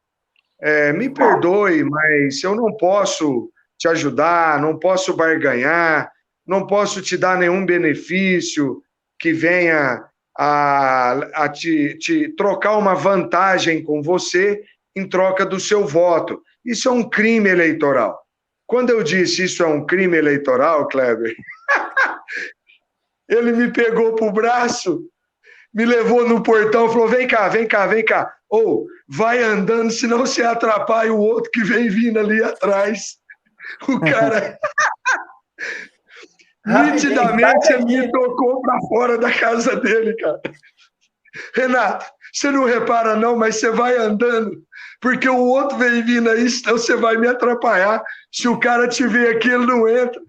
me perdoe, mas eu não posso te ajudar, não posso barganhar, não posso te dar nenhum benefício que venha a te trocar uma vantagem com você em troca do seu voto. Isso é um crime eleitoral. Quando eu disse isso é um crime eleitoral, Kleber, ele me pegou para o braço, me levou no portão, falou, vem cá, vem cá, vem cá. Ou, vai andando, senão você atrapalha o outro que vem vindo ali atrás. O cara... Nitidamente ele me tocou para fora da casa dele, cara. Renato, você não repara não, mas você vai andando, porque o outro vem vindo aí, senão você vai me atrapalhar. Se o cara te ver aqui, ele não entra.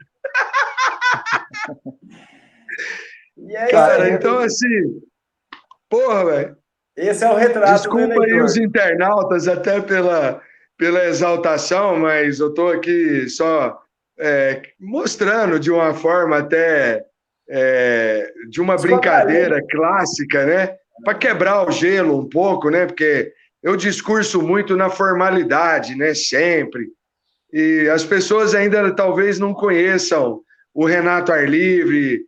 E é cara, então assim... Porra, velho. Esse é o retrato. Desculpa aí os internautas até pela exaltação, mas eu estou aqui só mostrando de uma forma até de uma brincadeira clássica, né? Para quebrar o gelo um pouco, né? Porque eu discurso muito na formalidade, né? Sempre. E as pessoas ainda talvez não conheçam o Renato Arlivre,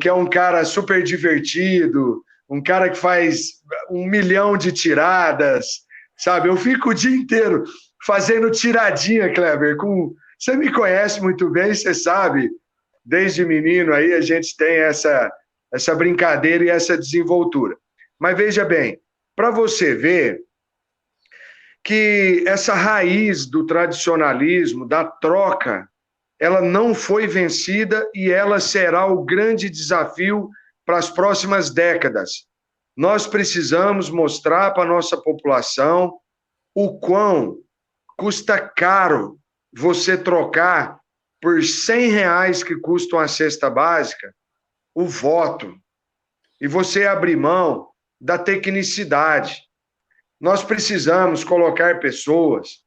que é um cara super divertido, um cara que faz 1 milhão de tiradas, sabe? Eu fico o dia inteiro fazendo tiradinha, Kleber. Você me conhece muito bem, você sabe, desde menino aí a gente tem essa brincadeira e essa desenvoltura. Mas veja bem, para você ver que essa raiz do tradicionalismo, da troca, ela não foi vencida e ela será o grande desafio para as próximas décadas. Nós precisamos mostrar para a nossa população o quão custa caro você trocar por R$100 que custa uma cesta básica, o voto, e você abrir mão da tecnicidade. Nós precisamos colocar pessoas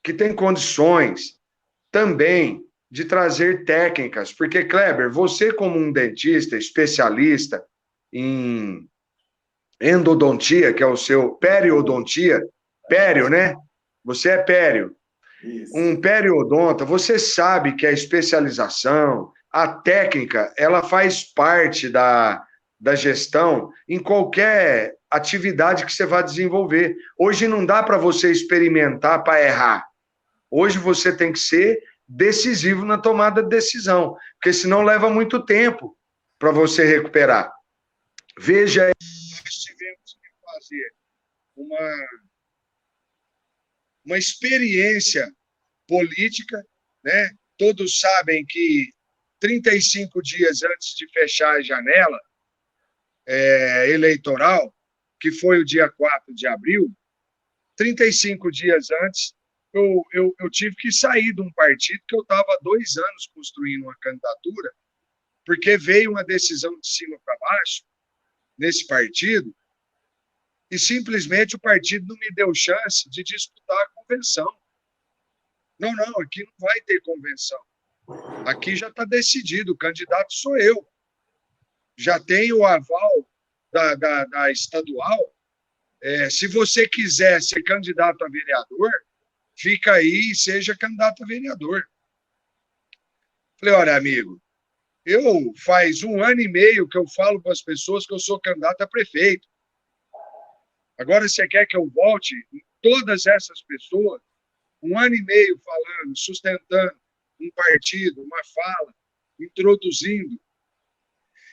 que têm condições também de trazer técnicas, porque, Kleber, você como um dentista especialista em endodontia, que é o seu periodontia, pério, né? Você é pério. Isso. Um periodonta, você sabe que a especialização, a técnica, ela faz parte da gestão em qualquer atividade que você vai desenvolver. Hoje não dá para você experimentar para errar. Hoje você tem que ser decisivo na tomada de decisão, porque senão leva muito tempo para você recuperar. Veja, nós tivemos que fazer uma experiência política, né? Todos sabem que 35 dias antes de fechar a janela eleitoral, que foi o dia 4 de abril, 35 dias antes, eu tive que sair de um partido que eu estava há 2 anos construindo uma candidatura, porque veio uma decisão de cima para baixo nesse partido e simplesmente o partido não me deu chance de disputar a convenção. Não, aqui não vai ter convenção. Aqui já está decidido, o candidato sou eu. já tem o aval da estadual. Se você quiser ser candidato a vereador, fica aí e seja candidato a vereador. Falei, olha, amigo, faz 1 ano e meio que eu falo para as pessoas que eu sou candidato a prefeito. Agora você quer que eu volte em todas essas pessoas, 1 ano e meio falando, sustentando um partido, uma fala, introduzindo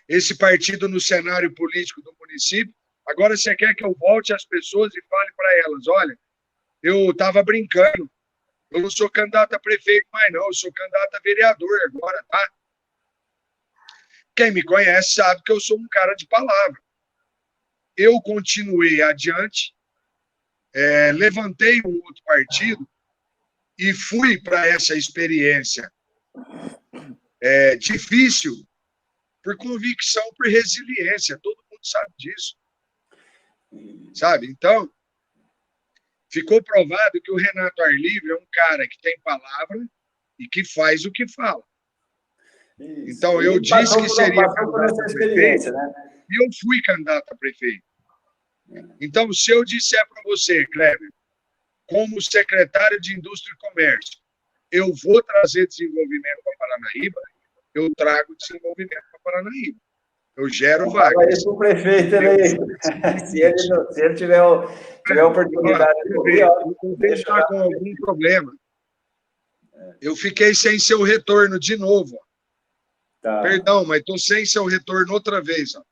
esse partido no cenário político do município. Agora você quer que eu volte às pessoas e fale para elas, olha, eu estava brincando, eu não sou candidato a prefeito mais não, eu sou candidato a vereador agora, tá? Quem me conhece sabe que eu sou um cara de palavra. Eu continuei adiante, levantei um outro partido e fui para essa experiência difícil por convicção, por resiliência. Todo mundo sabe disso. Sabe? Então, ficou provado que o Renato Arlivre é um cara que tem palavra e que faz o que fala. Isso. Então, eu disse que seria candidato a prefeito, né? E eu fui candidato a prefeito. Então, se eu disser para você, Kleber, como secretário de Indústria e Comércio, eu vou trazer desenvolvimento para Paranaíba, eu trago desenvolvimento para Paranaíba. Eu gero vagas. Isso o prefeito eleito. Se ele tiver a oportunidade de estar com algum problema. Eu fiquei sem seu retorno de novo. Tá. Perdão, mas estou sem seu retorno outra vez. Ó.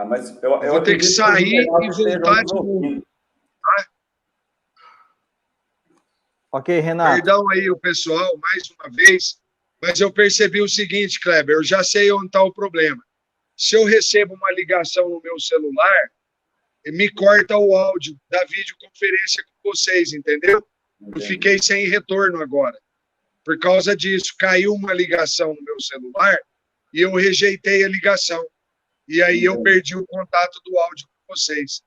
Mas eu vou ter que sair e voltar de novo. Tá? Ok, Renato. Perdão aí o pessoal, mais uma vez, mas eu percebi o seguinte, Kleber, eu já sei onde está o problema. Se eu recebo uma ligação no meu celular, me corta o áudio da videoconferência com vocês, entendeu? Eu fiquei sem retorno agora. Por causa disso, caiu uma ligação no meu celular e eu rejeitei a ligação. E aí eu perdi o contato do áudio com vocês,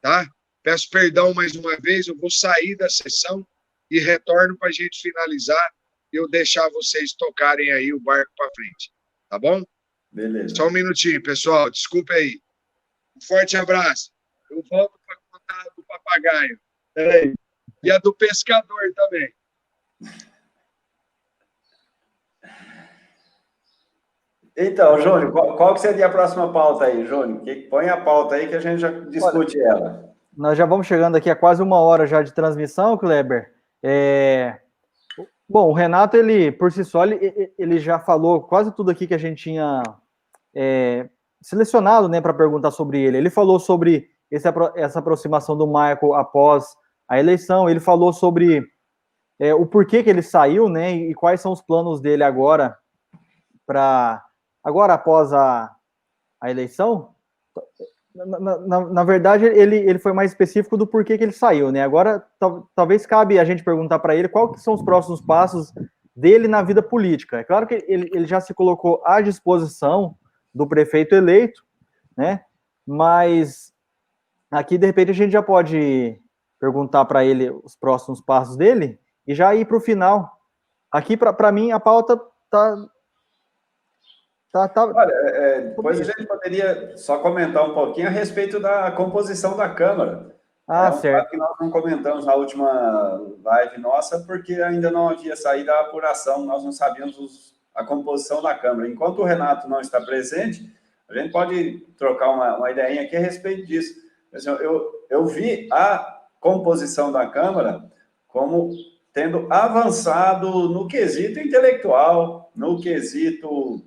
tá? Peço perdão mais uma vez, eu vou sair da sessão e retorno para a gente finalizar e eu deixar vocês tocarem aí o barco para frente, tá bom? Beleza. Só um minutinho, pessoal, desculpe aí. Um forte abraço. Eu volto para contar do papagaio. Peraí. E a do pescador também. Então, Júnior, qual que seria a próxima pauta aí, Júnior? Põe a pauta aí que a gente já discute ela. Nós já vamos chegando aqui a quase 1 hora já de transmissão, Kleber. Bom, o Renato, ele, por si só, ele já falou quase tudo aqui que a gente tinha selecionado, né, para perguntar sobre ele. Ele falou sobre essa aproximação do Michael após a eleição, ele falou sobre o porquê que ele saiu, né, e quais são os planos dele agora, após a eleição. Na verdade, ele foi mais específico do porquê que ele saiu, né? Agora, talvez cabe a gente perguntar para ele quais são os próximos passos dele na vida política. É claro que ele já se colocou à disposição do prefeito eleito, né? Mas aqui, de repente, a gente já pode perguntar para ele os próximos passos dele e já ir para o final. Aqui, para mim, a pauta tá. Olha, depois a gente poderia só comentar um pouquinho a respeito da composição da Câmara. Certo. Que nós não comentamos na última live nossa, porque ainda não havia saído a apuração, nós não sabíamos a composição da Câmara. Enquanto o Renato não está presente, a gente pode trocar uma ideinha aqui a respeito disso. Eu vi a composição da Câmara como tendo avançado no quesito intelectual, no quesito...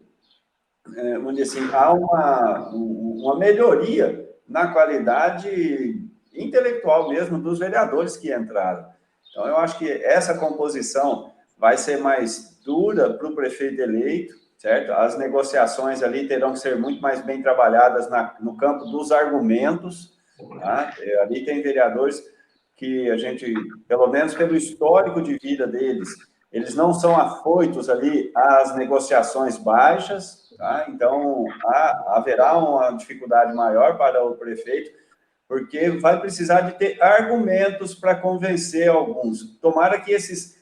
vamos dizer assim, há uma melhoria na qualidade intelectual mesmo dos vereadores que entraram. Então, eu acho que essa composição vai ser mais dura para o prefeito eleito, certo? As negociações ali terão que ser muito mais bem trabalhadas no campo dos argumentos, tá? Ali tem vereadores que a gente, pelo menos pelo histórico de vida deles, eles não são afoitos ali às negociações baixas, tá? Então, haverá uma dificuldade maior para o prefeito, porque vai precisar de ter argumentos para convencer alguns. Tomara que esses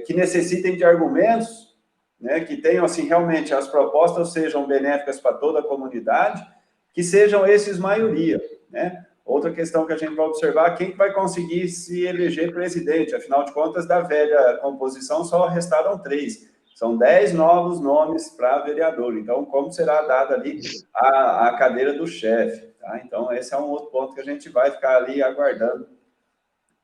que necessitem de argumentos né, que tenham, assim, realmente as propostas sejam benéficas para toda a comunidade, que sejam esses maioria, né? Outra questão que a gente vai observar, quem vai conseguir se eleger presidente? Afinal de contas, da velha composição só restaram 3. São 10 novos nomes para vereador. Então, como será dada ali a cadeira do chefe? Tá? Então, esse é um outro ponto que a gente vai ficar ali aguardando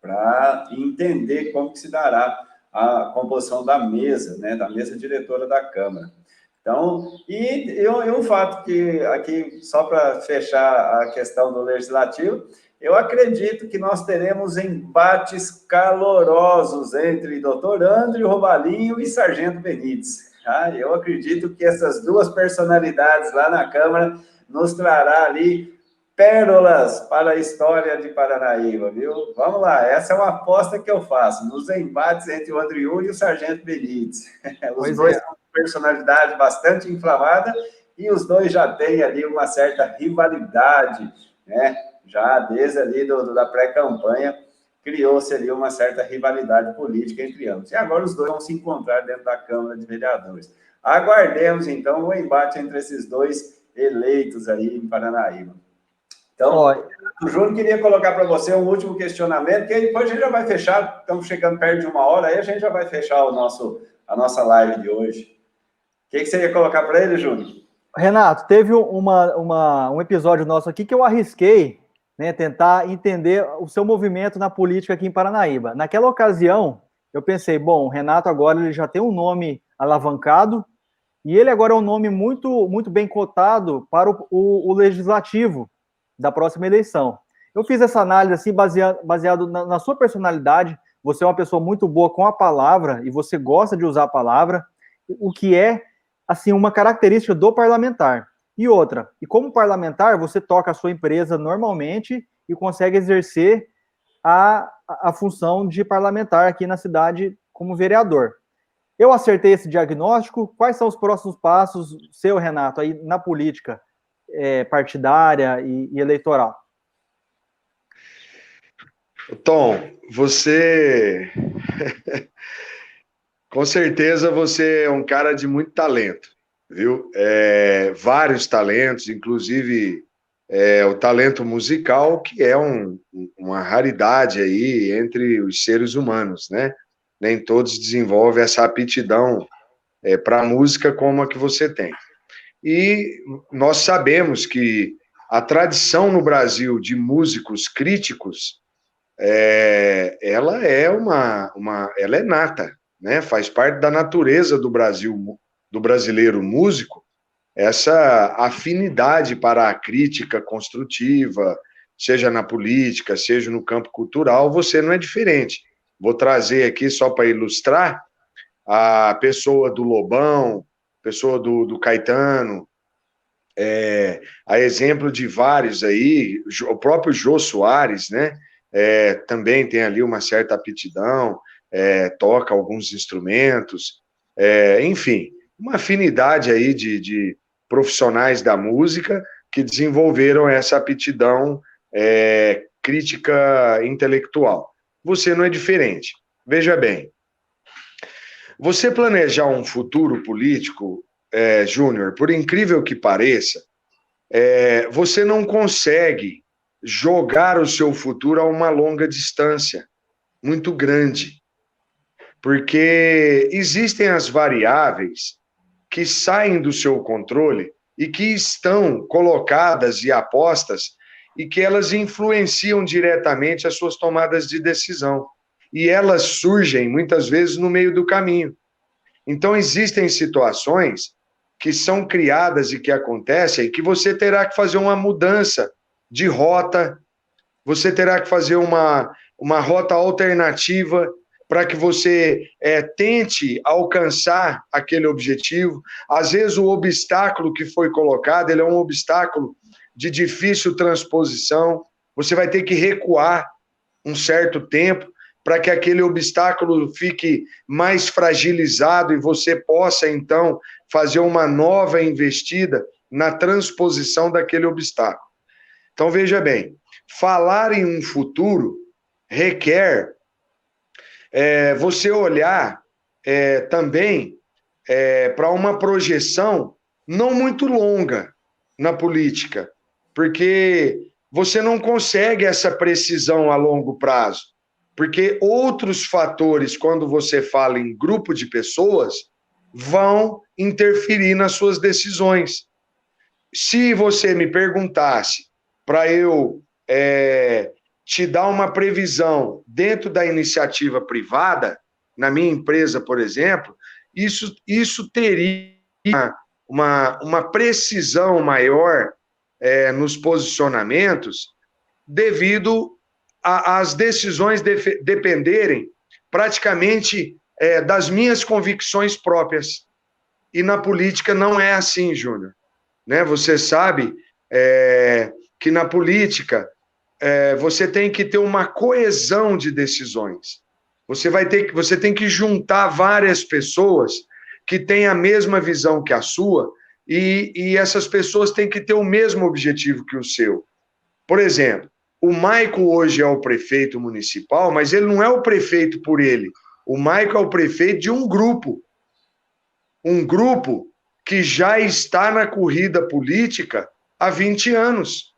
para entender como que se dará a composição da mesa, né, da mesa diretora da Câmara. Então, e um fato que, aqui, só para fechar a questão do Legislativo, eu acredito que nós teremos embates calorosos entre doutor André Robalinho e Sargento Benítez. Tá? Eu acredito que essas duas personalidades lá na Câmara nos trará ali pérolas para a história de Paranaíba, viu? Vamos lá, essa é uma aposta que eu faço, nos embates entre o Andriú e o Sargento Benítez. Os dois são personalidade bastante inflamada e os dois já têm ali uma certa rivalidade, né? Já desde ali da pré-campanha, criou-se ali uma certa rivalidade política entre ambos. E agora os dois vão se encontrar dentro da Câmara de Vereadores. Aguardemos, então, o embate entre esses dois eleitos aí em Paranaíba. Então, o Júnior queria colocar para você um último questionamento, que aí depois a gente já vai fechar, estamos chegando perto de 1 hora, aí a gente já vai fechar a nossa live de hoje. O que você ia colocar para ele, Júnior? Renato, teve um episódio nosso aqui que eu arrisquei, né, tentar entender o seu movimento na política aqui em Paranaíba. Naquela ocasião, eu pensei, bom, o Renato agora ele já tem um nome alavancado, e ele agora é um nome muito, muito bem cotado para o legislativo da próxima eleição. Eu fiz essa análise assim, baseado na sua personalidade. Você é uma pessoa muito boa com a palavra e você gosta de usar a palavra, o que é assim uma característica do parlamentar. E outra, e como parlamentar, você toca a sua empresa normalmente e consegue exercer a função de parlamentar aqui na cidade como vereador. Eu acertei esse diagnóstico. Quais são os próximos passos, seu, Renato, aí na política partidária e eleitoral? Tom, você... Com certeza você é um cara de muito talento, viu? Vários talentos, inclusive o talento musical, que é uma raridade aí entre os seres humanos, né? Nem todos desenvolvem essa aptidão para a música como a que você tem. E nós sabemos que a tradição no Brasil de músicos críticos, ela é ela é nata, né? Faz parte da natureza do Brasil, do brasileiro músico, essa afinidade para a crítica construtiva, seja na política, seja no campo cultural. Você não é diferente. Vou trazer aqui só para ilustrar a pessoa do Lobão, pessoa do Caetano, a exemplo de vários aí, o próprio Jô Soares, né? Também tem ali uma certa aptidão, toca alguns instrumentos, enfim, uma afinidade aí de profissionais da música que desenvolveram essa aptidão crítica intelectual. Você não é diferente. Veja bem, você planejar um futuro político, Júnior, por incrível que pareça, você não consegue jogar o seu futuro a uma longa distância, muito grande, porque existem as variáveis que saem do seu controle e que estão colocadas e apostas e que elas influenciam diretamente as suas tomadas de decisão. E elas surgem, muitas vezes, no meio do caminho. Então, existem situações que são criadas e que acontecem que você terá que fazer uma mudança de rota, você terá que fazer uma rota alternativa para que você tente alcançar aquele objetivo. Às vezes, o obstáculo que foi colocado, ele é um obstáculo de difícil transposição, você vai ter que recuar um certo tempo para que aquele obstáculo fique mais fragilizado e você possa, então, fazer uma nova investida na transposição daquele obstáculo. Então, veja bem, falar em um futuro requer você olhar também para uma projeção não muito longa na política, porque você não consegue essa precisão a longo prazo, porque outros fatores, quando você fala em grupo de pessoas, vão interferir nas suas decisões. Se você me perguntasse para eu te dar uma previsão dentro da iniciativa privada, na minha empresa, por exemplo, isso teria uma precisão maior nos posicionamentos, devido às decisões dependerem praticamente das minhas convicções próprias. E na política não é assim, Júnior. Né? Você sabe que na política você tem que ter uma coesão de decisões. Você tem que juntar várias pessoas que têm a mesma visão que a sua, e essas pessoas têm que ter o mesmo objetivo que o seu. Por exemplo, o Maico hoje é o prefeito municipal, mas ele não é o prefeito por ele. O Maico é o prefeito de um grupo que já está na corrida política há 20 anos.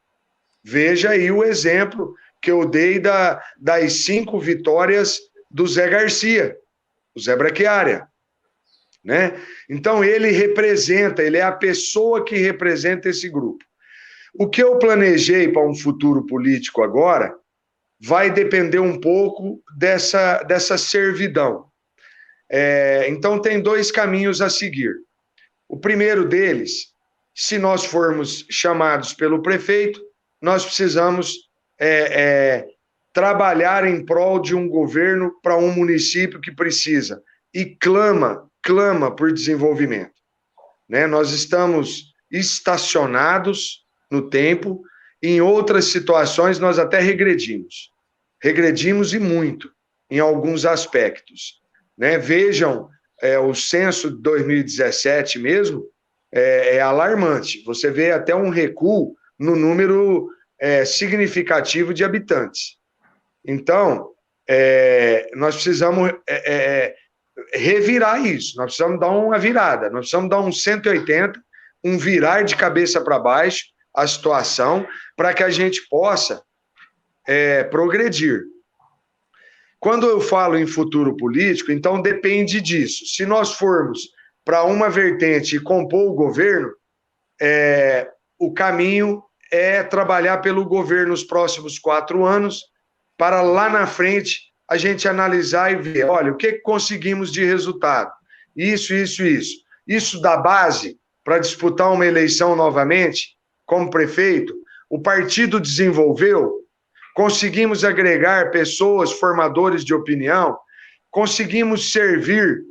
Veja aí o exemplo que eu dei das 5 vitórias do Zé Garcia, o Zé Braquiária, né? Então ele é a pessoa que representa esse grupo. O que eu planejei para um futuro político agora vai depender um pouco dessa servidão. Então tem 2 caminhos a seguir. O primeiro deles, se nós formos chamados pelo prefeito, nós precisamos trabalhar em prol de um governo para um município que precisa e clama por desenvolvimento. Né? Nós estamos estacionados no tempo, em outras situações nós até regredimos e muito, em alguns aspectos. Né? Vejam, o censo de 2017 mesmo é alarmante, você vê até um recuo no número significativo de habitantes. Então, nós precisamos revirar isso, nós precisamos dar uma virada, nós precisamos dar um 180, um virar de cabeça para baixo a situação, para que a gente possa progredir. Quando eu falo em futuro político, então depende disso. Se nós formos para uma vertente e compor o governo, o caminho é trabalhar pelo governo nos próximos 4 anos, para lá na frente a gente analisar e ver, olha, o que conseguimos de resultado? Isso. Isso dá base para disputar uma eleição novamente, como prefeito? O partido desenvolveu? Conseguimos agregar pessoas, formadores de opinião? Conseguimos servir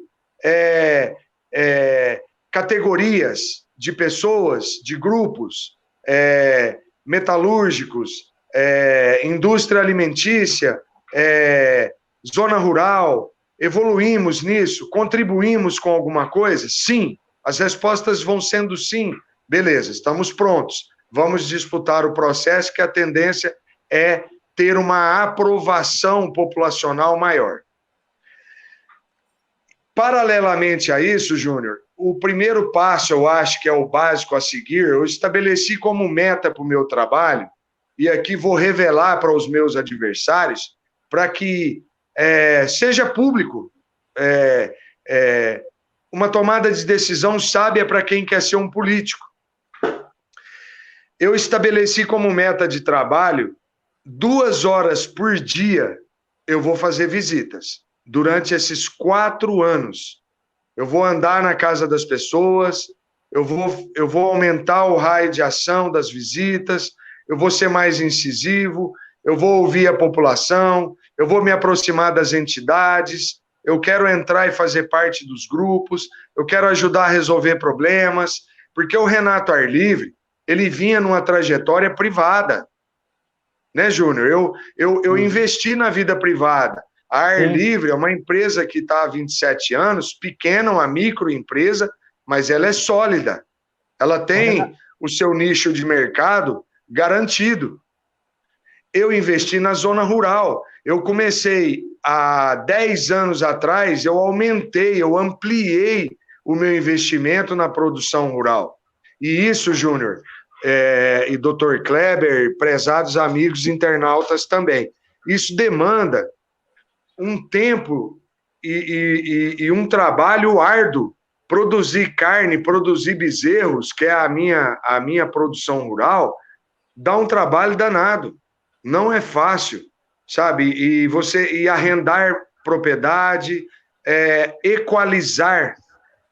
categorias de pessoas, de grupos, metalúrgicos, indústria alimentícia, zona rural? Evoluímos nisso? Contribuímos com alguma coisa? Sim. As respostas vão sendo sim. Beleza, estamos prontos. Vamos disputar o processo, que a tendência é ter uma aprovação populacional maior. Paralelamente a isso, Júnior, o primeiro passo, eu acho que é o básico a seguir, eu estabeleci como meta para o meu trabalho, e aqui vou revelar para os meus adversários, para que seja público, uma tomada de decisão sábia para quem quer ser um político. Eu estabeleci como meta de trabalho 2 horas por dia eu vou fazer visitas. Durante esses 4 anos, eu vou andar na casa das pessoas, eu vou aumentar o raio de ação das visitas, eu vou ser mais incisivo, eu vou ouvir a população, eu vou me aproximar das entidades, eu quero entrar e fazer parte dos grupos, eu quero ajudar a resolver problemas, porque o Renato Arlivre, ele vinha numa trajetória privada, né, Júnior? Eu investi na vida privada. A Arlivre é uma empresa que está há 27 anos, pequena, uma microempresa, mas ela é sólida. Ela tem o seu nicho de mercado garantido. Eu investi na zona rural. Eu comecei há 10 anos atrás, eu ampliei o meu investimento na produção rural. E isso, Júnior, e Dr. Kleber, prezados amigos internautas também, isso demanda um tempo e um trabalho árduo. Produzir carne, produzir bezerros, que é a minha produção rural, dá um trabalho danado. Não é fácil, sabe? E arrendar propriedade, equalizar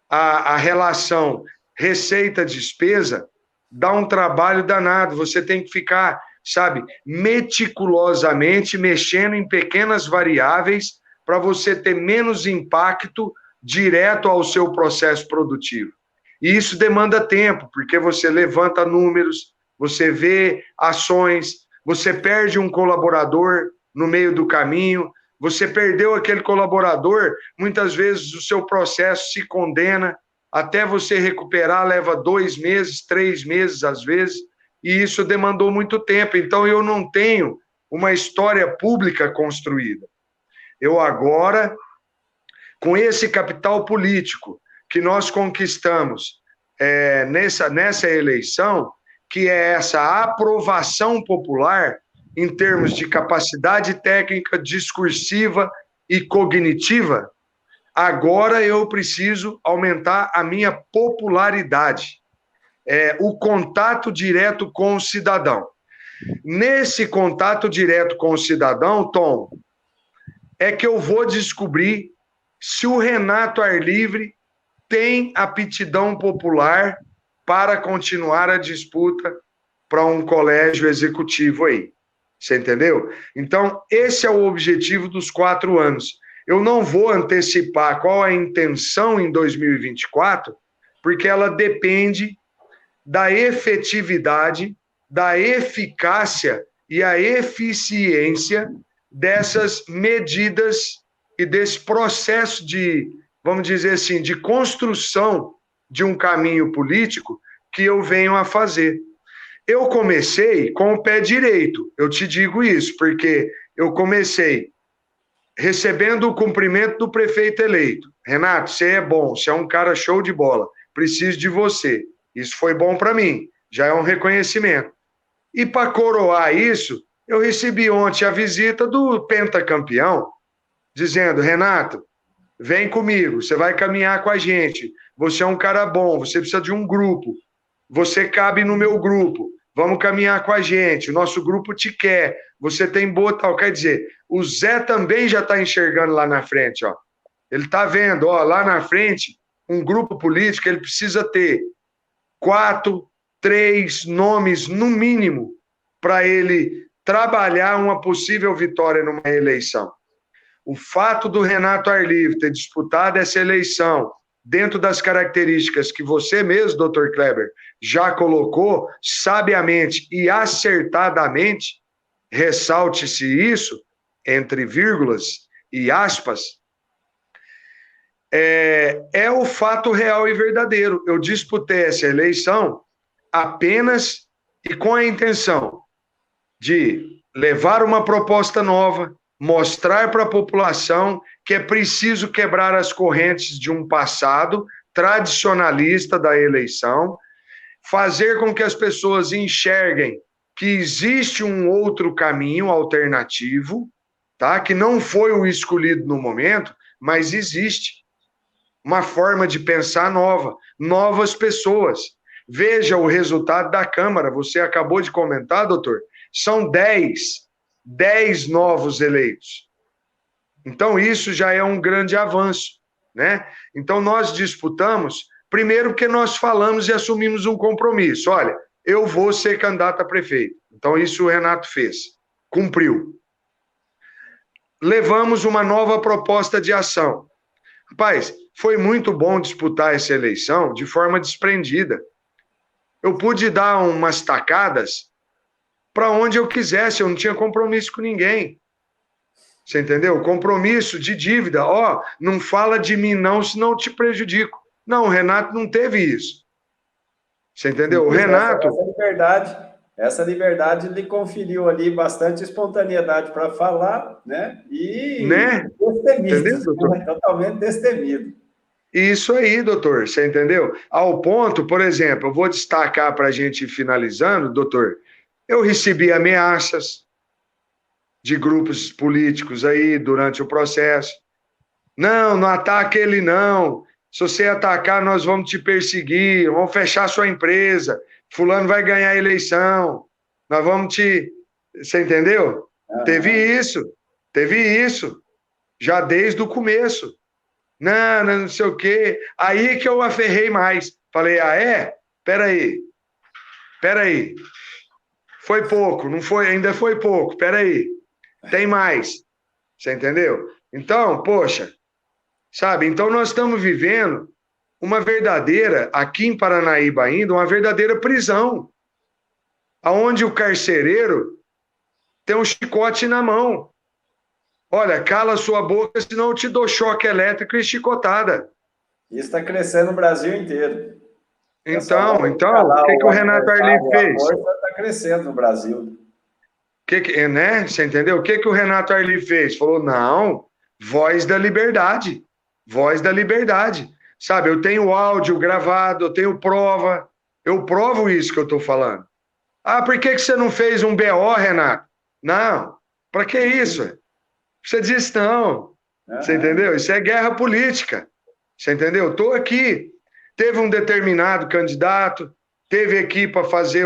a relação receita-despesa, dá um trabalho danado. Você tem que ficar, sabe, meticulosamente mexendo em pequenas variáveis para você ter menos impacto direto ao seu processo produtivo. E isso demanda tempo, porque você levanta números, você vê ações, você perde um colaborador no meio do caminho, você perdeu aquele colaborador, muitas vezes o seu processo se condena, até você recuperar leva 2 meses, 3 meses às vezes, e isso demandou muito tempo. Então eu não tenho uma história pública construída. Eu agora, com esse capital político que nós conquistamos nessa eleição, que é essa aprovação popular em termos de capacidade técnica, discursiva e cognitiva, agora eu preciso aumentar a minha popularidade, o contato direto com o cidadão. Nesse contato direto com o cidadão, Tom, é que eu vou descobrir se o Renato Arlivre tem aptidão popular para continuar a disputa para um colégio executivo aí. Você entendeu? Então, esse é o objetivo dos 4 anos. Eu não vou antecipar qual a intenção em 2024, porque ela depende da efetividade, da eficácia e a eficiência dessas medidas e desse processo de, vamos dizer assim, de construção de um caminho político que eu venho a fazer. Eu comecei com o pé direito, eu te digo isso, porque eu comecei recebendo o cumprimento do prefeito eleito. Renato, você é bom, você é um cara show de bola, preciso de você. Isso foi bom para mim, já é um reconhecimento. E para coroar isso, eu recebi ontem a visita do pentacampeão, dizendo, Renato, vem comigo, você vai caminhar com a gente, você é um cara bom, você precisa de um grupo, você cabe no meu grupo, vamos caminhar com a gente, o nosso grupo te quer, você tem boa tal. Quer dizer, o Zé também já está enxergando lá na frente, ó. Ele está vendo, ó, lá na frente, um grupo político, ele precisa ter 4, 3 nomes, no mínimo, para ele trabalhar uma possível vitória numa eleição. O fato do Renato Arlivre ter disputado essa eleição dentro das características que você mesmo, Dr. Kleber, já colocou sabiamente e acertadamente, ressalte-se isso, entre vírgulas e aspas, é o fato real e verdadeiro. Eu disputei essa eleição apenas e com a intenção de levar uma proposta nova, mostrar para a população que é preciso quebrar as correntes de um passado tradicionalista da eleição, fazer com que as pessoas enxerguem que existe um outro caminho alternativo, tá? Que não foi o escolhido no momento, mas existe uma forma de pensar nova, novas pessoas. Veja o resultado da Câmara, você acabou de comentar, doutor, são 10 novos eleitos. Então, isso já é um grande avanço, né? Então, nós disputamos, primeiro porque nós falamos e assumimos um compromisso. Olha, eu vou ser candidato a prefeito. Então, isso o Renato fez, cumpriu. Levamos uma nova proposta de ação. Rapaz, foi muito bom disputar essa eleição de forma desprendida. Eu pude dar umas tacadas para onde eu quisesse, eu não tinha compromisso com ninguém. Você entendeu? Compromisso de dívida. Ó, não fala de mim não, senão eu te prejudico. Não, o Renato não teve isso. Você entendeu? O Renato... Essa liberdade lhe conferiu ali bastante espontaneidade para falar, né? E né? destemido, entendeu, doutor? Totalmente destemido. Isso aí, doutor, você entendeu? Ao ponto, por exemplo, eu vou destacar para a gente ir finalizando, doutor, eu recebi ameaças de grupos políticos aí durante o processo. Não, não ataque ele não. Se você atacar, nós vamos te perseguir, vamos fechar sua empresa, fulano vai ganhar a eleição, nós vamos te... Você entendeu? Teve isso, já desde o começo. Não, não sei o quê. Aí que eu aferrei mais. Falei, Peraí. Foi pouco, não foi? Ainda foi pouco, peraí. Tem mais. Você entendeu? Então, poxa, sabe? Então nós estamos vivendo uma verdadeira, aqui em Paranaíba ainda, uma verdadeira prisão, aonde o carcereiro tem um chicote na mão. Olha, cala sua boca, senão eu te dou choque elétrico e chicotada. Isso está crescendo no Brasil inteiro. Então, o que o Renato Arli fez? Está crescendo no Brasil. Né? Você entendeu? O que o Renato Arli fez? Falou, não, voz da liberdade. Voz da liberdade. Sabe, eu tenho áudio gravado, eu tenho prova. Eu provo isso que eu estou falando. Ah, por que você não fez um BO, Renato? Não, para que isso? Você diz não. Você entendeu? Isso é guerra política. Você entendeu? Estou aqui. Teve um determinado candidato, teve aqui para fazer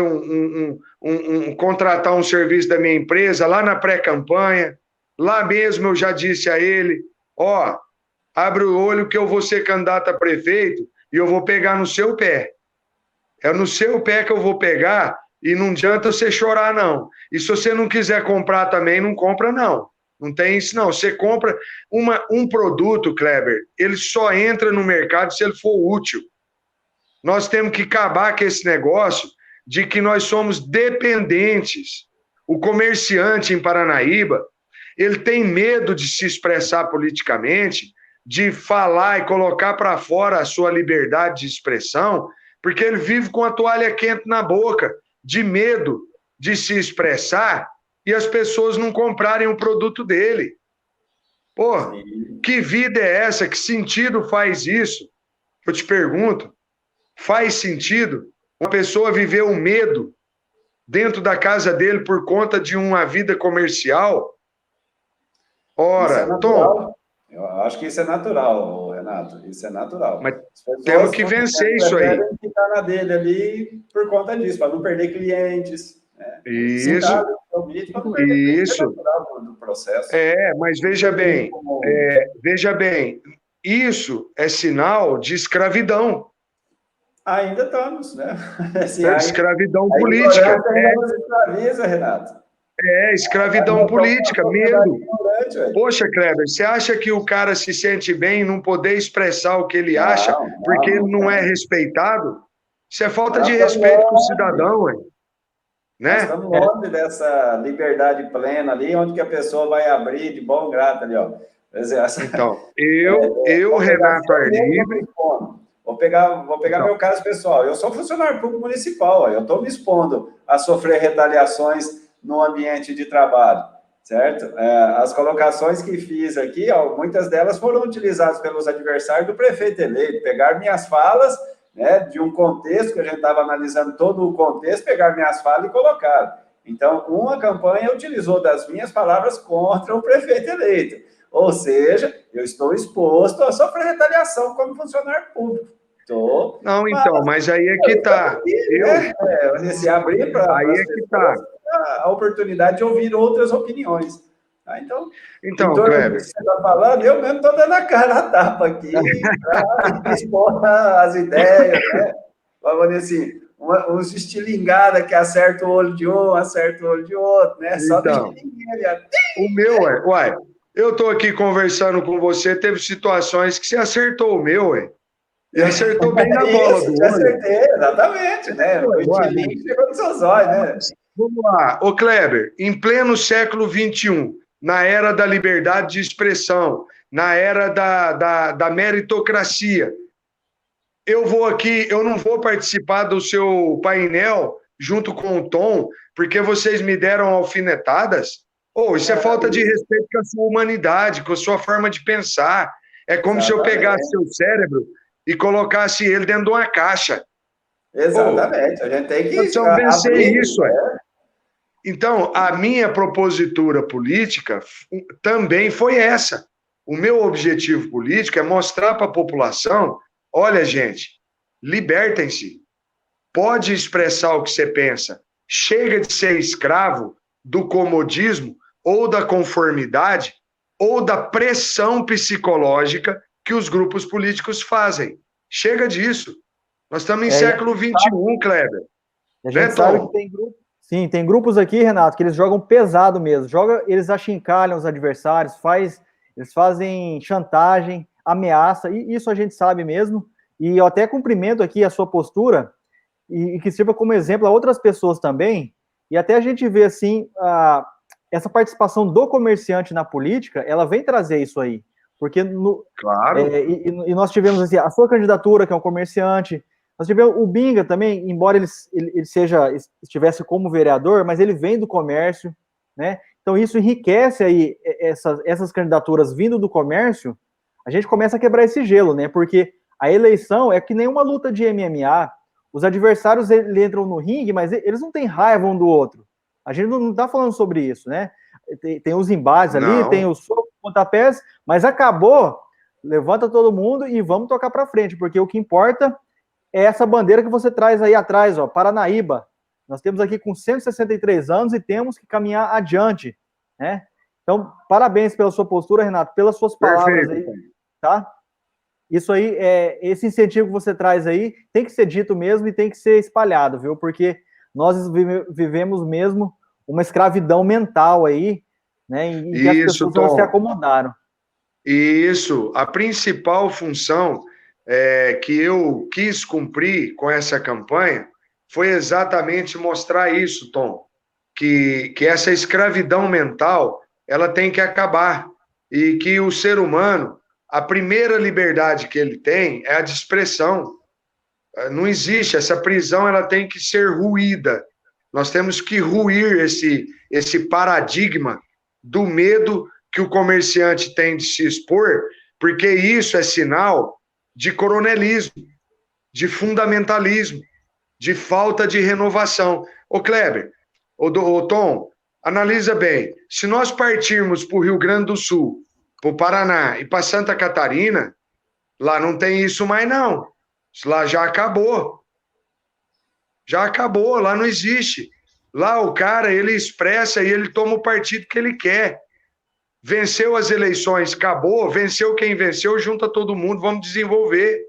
contratar um serviço da minha empresa lá na pré-campanha. Lá mesmo eu já disse a ele, abre o olho que eu vou ser candidato a prefeito e eu vou pegar no seu pé. É no seu pé que eu vou pegar e não adianta você chorar, não. E se você não quiser comprar também, não compra, não. Não tem isso, não. Você compra um produto, Kleber, ele só entra no mercado se ele for útil. Nós temos que acabar com esse negócio de que nós somos dependentes. O comerciante em Paranaíba, ele tem medo de se expressar politicamente, de falar e colocar para fora a sua liberdade de expressão, porque ele vive com a toalha quente na boca, de medo de se expressar e as pessoas não comprarem o produto dele. Pô, que vida é essa? Que sentido faz isso? Eu te pergunto. Faz sentido uma pessoa viver o medo dentro da casa dele por conta de uma vida comercial? Ora, Tom... Eu acho que isso é natural, Renato. Isso é natural. Mas temos que vencer isso aí. Ficar na dele ali por conta disso, para não perder clientes. Né? Isso. Isso. Do processo. Mas veja bem, isso é sinal de escravidão. Ainda estamos, né? Assim, escravidão política. Nos escraviza, Renato. Escravidão política, medo. Poxa, Kleber, você acha que o cara se sente bem em não poder expressar o que ele acha porque ele não é respeitado? Isso é falta de respeito com o cidadão, ué. Né? Nós estamos longe dessa liberdade plena ali, onde que a pessoa vai abrir de bom grado ali, ó. Então, eu Renato Arli... Vou pegar meu caso pessoal. Eu sou funcionário público municipal, eu estou me expondo a sofrer retaliações no ambiente de trabalho, certo? As colocações que fiz aqui, muitas delas foram utilizadas pelos adversários do prefeito eleito, pegar minhas falas, né, de um contexto que a gente estava analisando todo o contexto, pegar minhas falas e colocar. Então, uma campanha utilizou das minhas palavras contra o prefeito eleito. Ou seja, eu estou exposto a sofrer retaliação como funcionário público. Mas aí é que está. Se abrir para aí é que está a oportunidade de ouvir outras opiniões. Então, Kleber, você está falando, eu mesmo estou dando a cara a tapa aqui para expor as ideias, né? Vamos dizer assim, uns estilingada que acerta o olho de um, acerta o olho de outro, né? Só então, o meu eu estou aqui conversando com você, teve situações que você acertou o meu, e acertou bem na bola do olho. Acertei, exatamente, né? O estilingue chegou nos seus olhos, né? Vamos lá. Ô, Kleber, em pleno século XXI, na era da liberdade de expressão, na era da meritocracia, eu não vou participar do seu painel junto com o Tom, porque vocês me deram alfinetadas? Isso é falta de respeito com a sua humanidade, com a sua forma de pensar. É como se eu pegasse seu cérebro e colocasse ele dentro de uma caixa. Exatamente, a gente tem que... Nós precisamos vencer isso, Então, a minha propositura política também foi essa. O meu objetivo político é mostrar para a população, olha, gente, libertem-se. Pode expressar o que você pensa. Chega de ser escravo do comodismo ou da conformidade ou da pressão psicológica que os grupos políticos fazem. Chega disso. Nós estamos em século XXI, Kleber. A gente sabe que tem grupos. Sim, tem grupos aqui, Renato, que eles jogam pesado mesmo. Eles achincalham os adversários, eles fazem chantagem, ameaça, e isso a gente sabe mesmo. E eu até cumprimento aqui a sua postura, e que sirva como exemplo a outras pessoas também, e até a gente vê, assim, essa participação do comerciante na política, ela vem trazer isso aí. Porque, claro. E nós tivemos, assim, a sua candidatura, que é um comerciante. Nós tivemos o Binga também, embora ele estivesse como vereador, mas ele vem do comércio, né? Então isso enriquece aí essas candidaturas vindo do comércio, a gente começa a quebrar esse gelo, né? Porque a eleição é que nem uma luta de MMA, os adversários eles entram no ringue, mas eles não têm raiva um do outro. A gente não está falando sobre isso, né? Tem os embates ali, tem os pontapés, mas acabou, levanta todo mundo e vamos tocar para frente, porque o que importa é essa bandeira que você traz aí atrás, ó, Paranaíba. Nós temos aqui com 163 anos e temos que caminhar adiante, né? Então, parabéns pela sua postura, Renato, pelas suas palavras aí, tá? Isso aí, esse incentivo que você traz aí, tem que ser dito mesmo e tem que ser espalhado, viu? Porque nós vivemos mesmo uma escravidão mental aí, né? E que as pessoas não se acomodaram. Isso, a principal função que eu quis cumprir com essa campanha foi exatamente mostrar isso, Tom, que essa escravidão mental, ela tem que acabar, e que o ser humano, a primeira liberdade que ele tem é a de expressão. Não existe, essa prisão ela tem que ser ruída. Nós temos que ruir esse paradigma do medo que o comerciante tem de se expor, porque isso é sinal de coronelismo, de fundamentalismo, de falta de renovação. Ô Kleber, ô Tom, analisa bem, se nós partirmos para o Rio Grande do Sul, para o Paraná e para Santa Catarina, lá não tem isso mais não, lá já acabou, lá não existe. Lá o cara, ele expressa e ele toma o partido que ele quer. Venceu as eleições, acabou, venceu quem venceu, junta todo mundo, vamos desenvolver.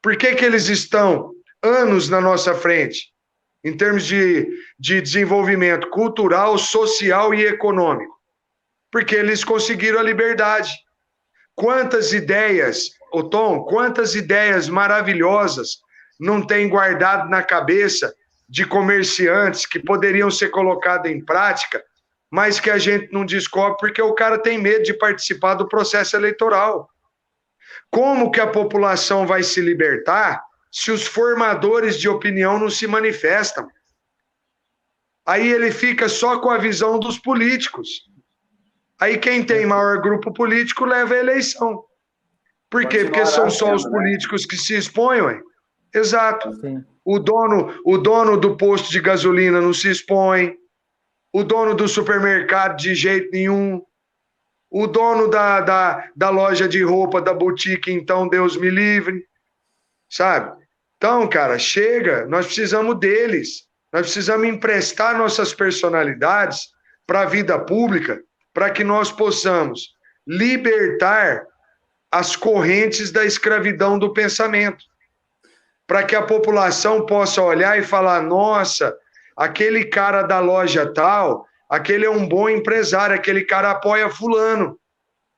Por que eles estão anos na nossa frente, em termos de desenvolvimento cultural, social e econômico? Porque eles conseguiram a liberdade. Quantas ideias, Tom, quantas ideias maravilhosas não tem guardado na cabeça de comerciantes que poderiam ser colocadas em prática, mas que a gente não descobre porque o cara tem medo de participar do processo eleitoral. Como que a população vai se libertar se os formadores de opinião não se manifestam? Aí ele fica só com a visão dos políticos. Aí quem tem maior grupo político leva a eleição. Por quê? Porque são só os políticos que se expõem, ué. Exato. Sim. O dono do posto de gasolina não se expõe. O dono do supermercado de jeito nenhum. O dono da loja de roupa, da boutique, então Deus me livre. Sabe? Então, cara, chega. Nós precisamos deles. Nós precisamos emprestar nossas personalidades para a vida pública, para que nós possamos libertar as correntes da escravidão do pensamento. Para que a população possa olhar e falar, nossa, aquele cara da loja tal, aquele é um bom empresário, aquele cara apoia fulano.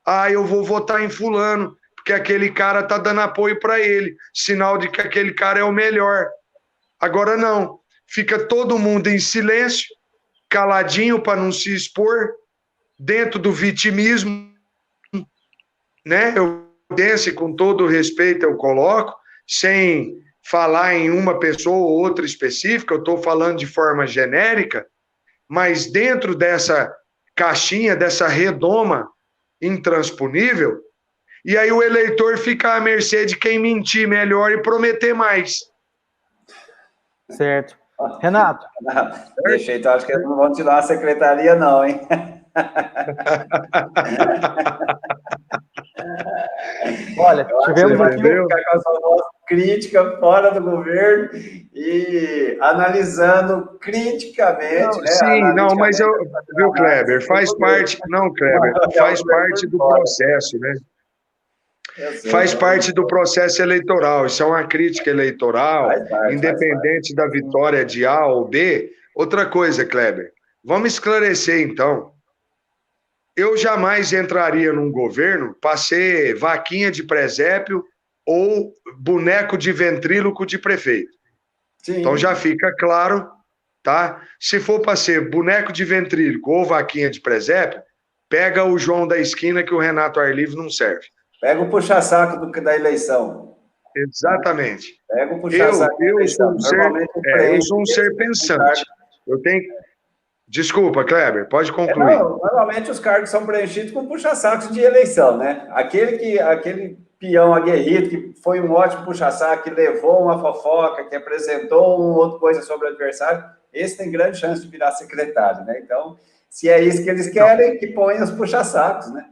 Ah, eu vou votar em fulano, porque aquele cara está dando apoio para ele, sinal de que aquele cara é o melhor. Agora não, fica todo mundo em silêncio, caladinho para não se expor, dentro do vitimismo, né? Eu desse com todo respeito eu coloco, sem falar em uma pessoa ou outra específica, eu estou falando de forma genérica, mas dentro dessa caixinha, dessa redoma intransponível, e aí o eleitor fica à mercê de quem mentir melhor e prometer mais. Certo. Renato. Deixa, então acho que eles não vão tirar a secretaria, não, hein? Olha, tivemos aqui ficar com essa voz crítica fora do governo e analisando criticamente, né? Sim, não, mas viu, Kleber, faz parte, não, Kleber, faz parte do processo, né? Faz parte do processo eleitoral, isso é uma crítica eleitoral, independente da vitória de A ou B. Outra coisa, Kleber, vamos esclarecer então. Eu jamais entraria num governo para ser vaquinha de presépio ou boneco de ventríloco de prefeito. Sim. Então já fica claro, tá? Se for para ser boneco de ventríloco ou vaquinha de presépio, pega o João da esquina que o Renato Arlivre não serve. Pega o puxa-saco da eleição. Exatamente. Pega o puxa-saco da eleição. Eu sou um ser pensante. Eu tenho... Desculpa, Kleber, pode concluir. Normalmente os cargos são preenchidos com puxa-sacos de eleição, né? Aquele peão aguerrido que foi um ótimo puxa-saco, que levou uma fofoca, que apresentou uma outra coisa sobre o adversário, esse tem grande chance de virar secretário, né? Então, se é isso que eles querem, que ponham os puxa-sacos, né?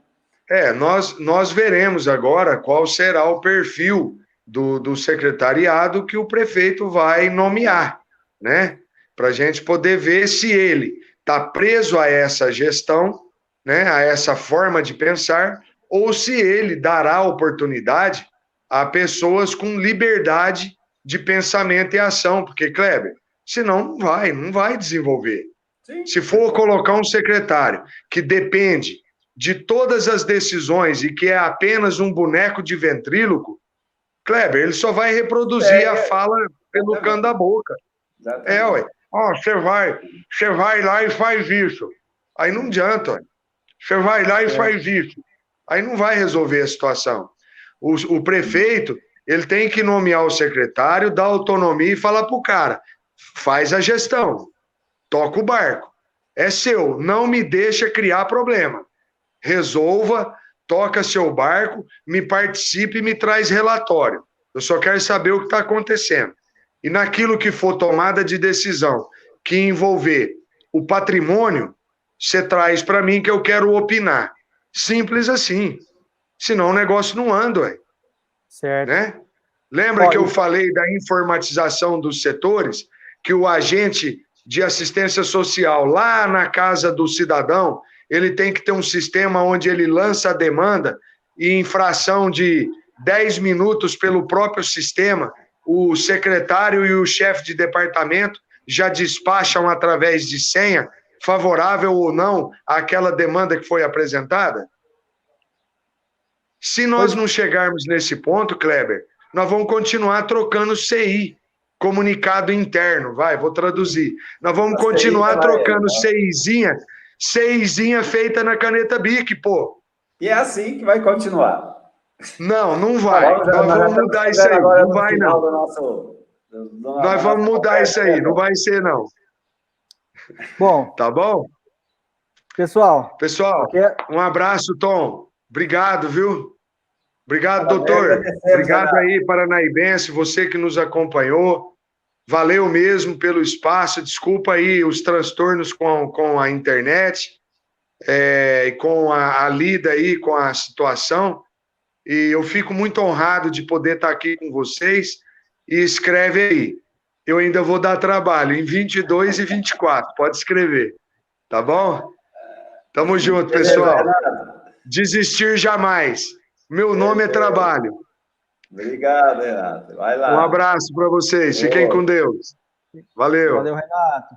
Nós veremos agora qual será o perfil do secretariado que o prefeito vai nomear, né? Para a gente poder ver se ele está preso a essa gestão, né, a essa forma de pensar, ou se ele dará oportunidade a pessoas com liberdade de pensamento e ação, porque, Kleber, senão não vai desenvolver. Sim. Se for colocar um secretário que depende de todas as decisões e que é apenas um boneco de ventríloco, Kleber, ele só vai reproduzir a fala pelo cano da boca. Ué. Você vai lá e faz isso. Aí não adianta, ué. Você vai lá e faz isso. Aí não vai resolver a situação. O prefeito, ele tem que nomear o secretário, dar autonomia e falar para o cara, faz a gestão, toca o barco. É seu, não me deixa criar problema. Resolva, toca seu barco, me participe e me traz relatório. Eu só quero saber o que está acontecendo. E naquilo que for tomada de decisão, que envolver o patrimônio, você traz para mim que eu quero opinar. Simples assim. Senão o negócio não anda, ué. Certo. Né? Lembra que eu falei da informatização dos setores? Que o agente de assistência social, lá na casa do cidadão, ele tem que ter um sistema onde ele lança a demanda e em fração de 10 minutos pelo próprio sistema, o secretário e o chefe de departamento já despacham através de senha, favorável ou não àquela demanda que foi apresentada? Se nós não chegarmos nesse ponto, Kleber, nós vamos continuar trocando CI, comunicado interno, vou traduzir. Nós vamos continuar trocando CIzinha feita na caneta BIC, pô. E é assim que vai continuar. Não vai. Nós vamos mudar isso aí. Não vai, não. Nós vamos mudar isso aí. Não vai ser, não. Bom. Tá bom? Pessoal, um abraço, Tom. Obrigado, viu? Obrigado, doutor. Obrigado aí, paranaíbense, você que nos acompanhou. Valeu mesmo pelo espaço. Desculpa aí os transtornos com a internet e com a lida aí com a situação. E eu fico muito honrado de poder estar aqui com vocês. E escreve aí. Eu ainda vou dar trabalho em 22 e 24. Pode escrever. Tá bom? Tamo junto, pessoal. Desistir jamais. Meu nome é trabalho. Obrigado, Renato. Vai lá. Um abraço para vocês. Fiquem com Deus. Valeu. Valeu, Renato.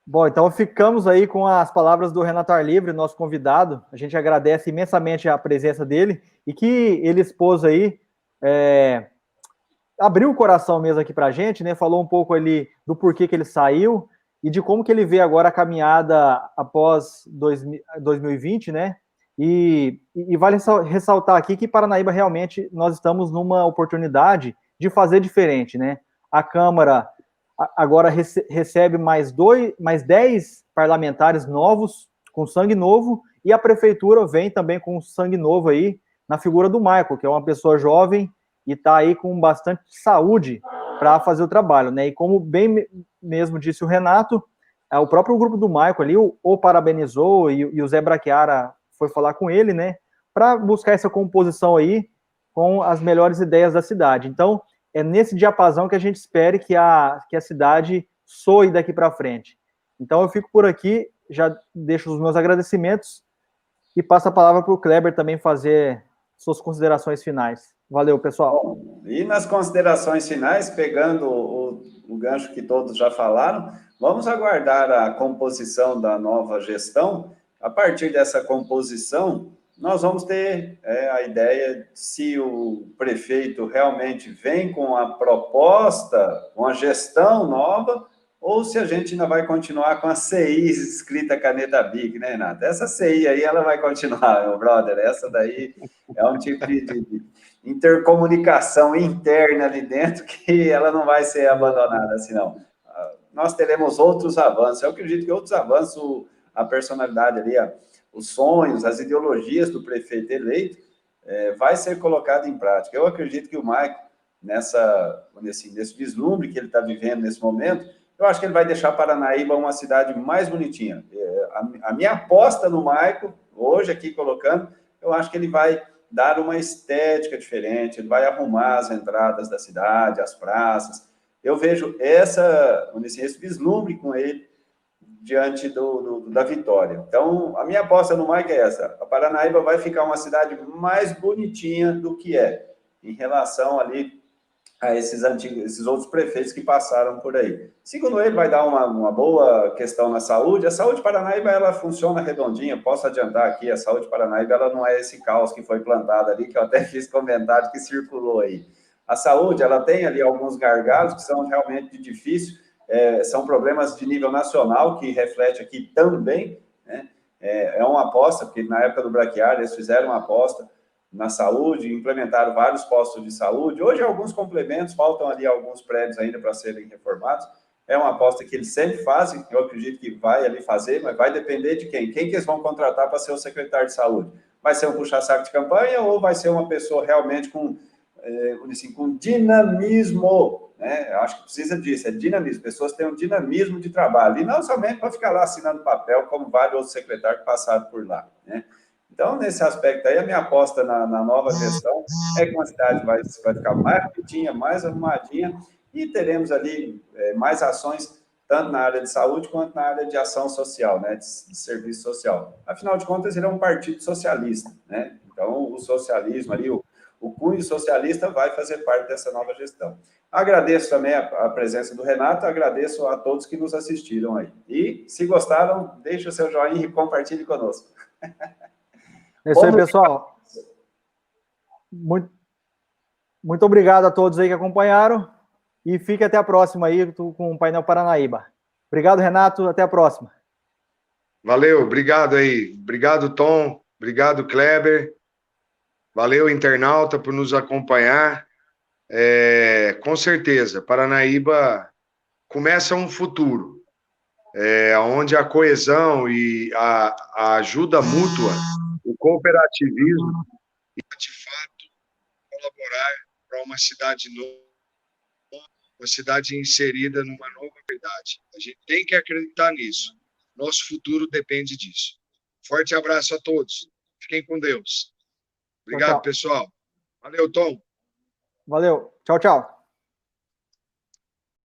Bom, então ficamos aí com as palavras do Renato Arlivre, nosso convidado. A gente agradece imensamente a presença dele e que ele expôs aí, abriu o coração mesmo aqui pra gente, né? Falou um pouco ali do porquê que ele saiu e de como que ele vê agora a caminhada após 2020, né? E vale ressaltar aqui que Paranaíba realmente nós estamos numa oportunidade de fazer diferente, né? A Câmara agora recebe mais 10 parlamentares novos, com sangue novo, E a prefeitura vem também com sangue novo aí na figura do Michael, que é uma pessoa jovem e está aí com bastante saúde para fazer o trabalho, né? E como bem mesmo disse o Renato, o próprio grupo do Michael ali o parabenizou e o Zé Brachiara foi falar com ele, né? Para buscar essa composição aí com as melhores ideias da cidade. Então, é nesse diapasão que a gente espere que a cidade soe daqui para frente. Então, eu fico por aqui, já deixo os meus agradecimentos e passo a palavra para o Kleber também fazer suas considerações finais. Valeu, pessoal. Bom, e nas considerações finais, pegando o gancho que todos já falaram, vamos aguardar a composição da nova gestão. A partir dessa composição, nós vamos ter a ideia se o prefeito realmente vem com a proposta, com a gestão nova, ou se a gente ainda vai continuar com a CI escrita caneta BIC, né, Renato? Essa CI aí, ela vai continuar, meu brother. Essa daí é um tipo de intercomunicação interna ali dentro que ela não vai ser abandonada assim, não. Nós teremos outros avanços. Eu acredito que outros avanços, a personalidade ali, os sonhos, as ideologias do prefeito eleito, vai ser colocado em prática. Eu acredito que o Michael, nesse vislumbre que ele está vivendo nesse momento, eu acho que ele vai deixar Paranaíba uma cidade mais bonitinha. A minha aposta no Michael, hoje aqui colocando, eu acho que ele vai dar uma estética diferente, ele vai arrumar as entradas da cidade, as praças. Eu vejo esse vislumbre com ele diante da vitória. Então, a minha aposta no Mike é essa. A Paranaíba vai ficar uma cidade mais bonitinha do que é, em relação ali a esses outros prefeitos que passaram por aí. Segundo ele, vai dar uma boa questão na saúde. A saúde Paranaíba, ela funciona redondinha. Posso adiantar aqui, a saúde Paranaíba, ela não é esse caos que foi plantado ali, que eu até fiz comentário que circulou aí. A saúde, ela tem ali alguns gargalos que são realmente difíceis, são problemas de nível nacional, que reflete aqui também, né? É uma aposta, porque na época do Brachiara, eles fizeram uma aposta na saúde, implementaram vários postos de saúde. Hoje, alguns complementos, faltam ali alguns prédios ainda para serem reformados. É uma aposta que eles sempre fazem, eu acredito que vai ali fazer, mas vai depender de quem. Quem que eles vão contratar para ser o secretário de saúde? Vai ser um puxa-saco de campanha ou vai ser uma pessoa realmente com dinamismo, né? Eu acho que precisa disso, é dinamismo. Pessoas têm um dinamismo de trabalho, e não somente para ficar lá assinando papel, como vários outros secretários que passaram por lá, né? Então, nesse aspecto aí, a minha aposta na nova gestão é que uma cidade vai ficar mais bonitinha, mais arrumadinha, e teremos ali mais ações, tanto na área de saúde quanto na área de ação social, né, de serviço social. Afinal de contas, ele é um partido socialista, né? Então, o socialismo ali, o cunho socialista vai fazer parte dessa nova gestão. Agradeço também a presença do Renato, agradeço a todos que nos assistiram aí. E, se gostaram, deixe o seu joinha e compartilhe conosco. É isso aí, pessoal. Muito obrigado a todos aí que acompanharam e fique até a próxima aí com o Painel Paranaíba. Obrigado, Renato. Até a próxima. Valeu, obrigado aí. Obrigado, Tom. Obrigado, Kleber. Valeu, internauta, por nos acompanhar. Com certeza, Paranaíba começa um futuro, onde a coesão e a ajuda mútua, o cooperativismo, de fato, colaborar para uma cidade nova, uma cidade inserida numa nova verdade. A gente tem que acreditar nisso. Nosso futuro depende disso. Forte abraço a todos. Fiquem com Deus. Obrigado, Tchau, tchau. pessoal. Valeu, Tom. Valeu. Tchau, tchau.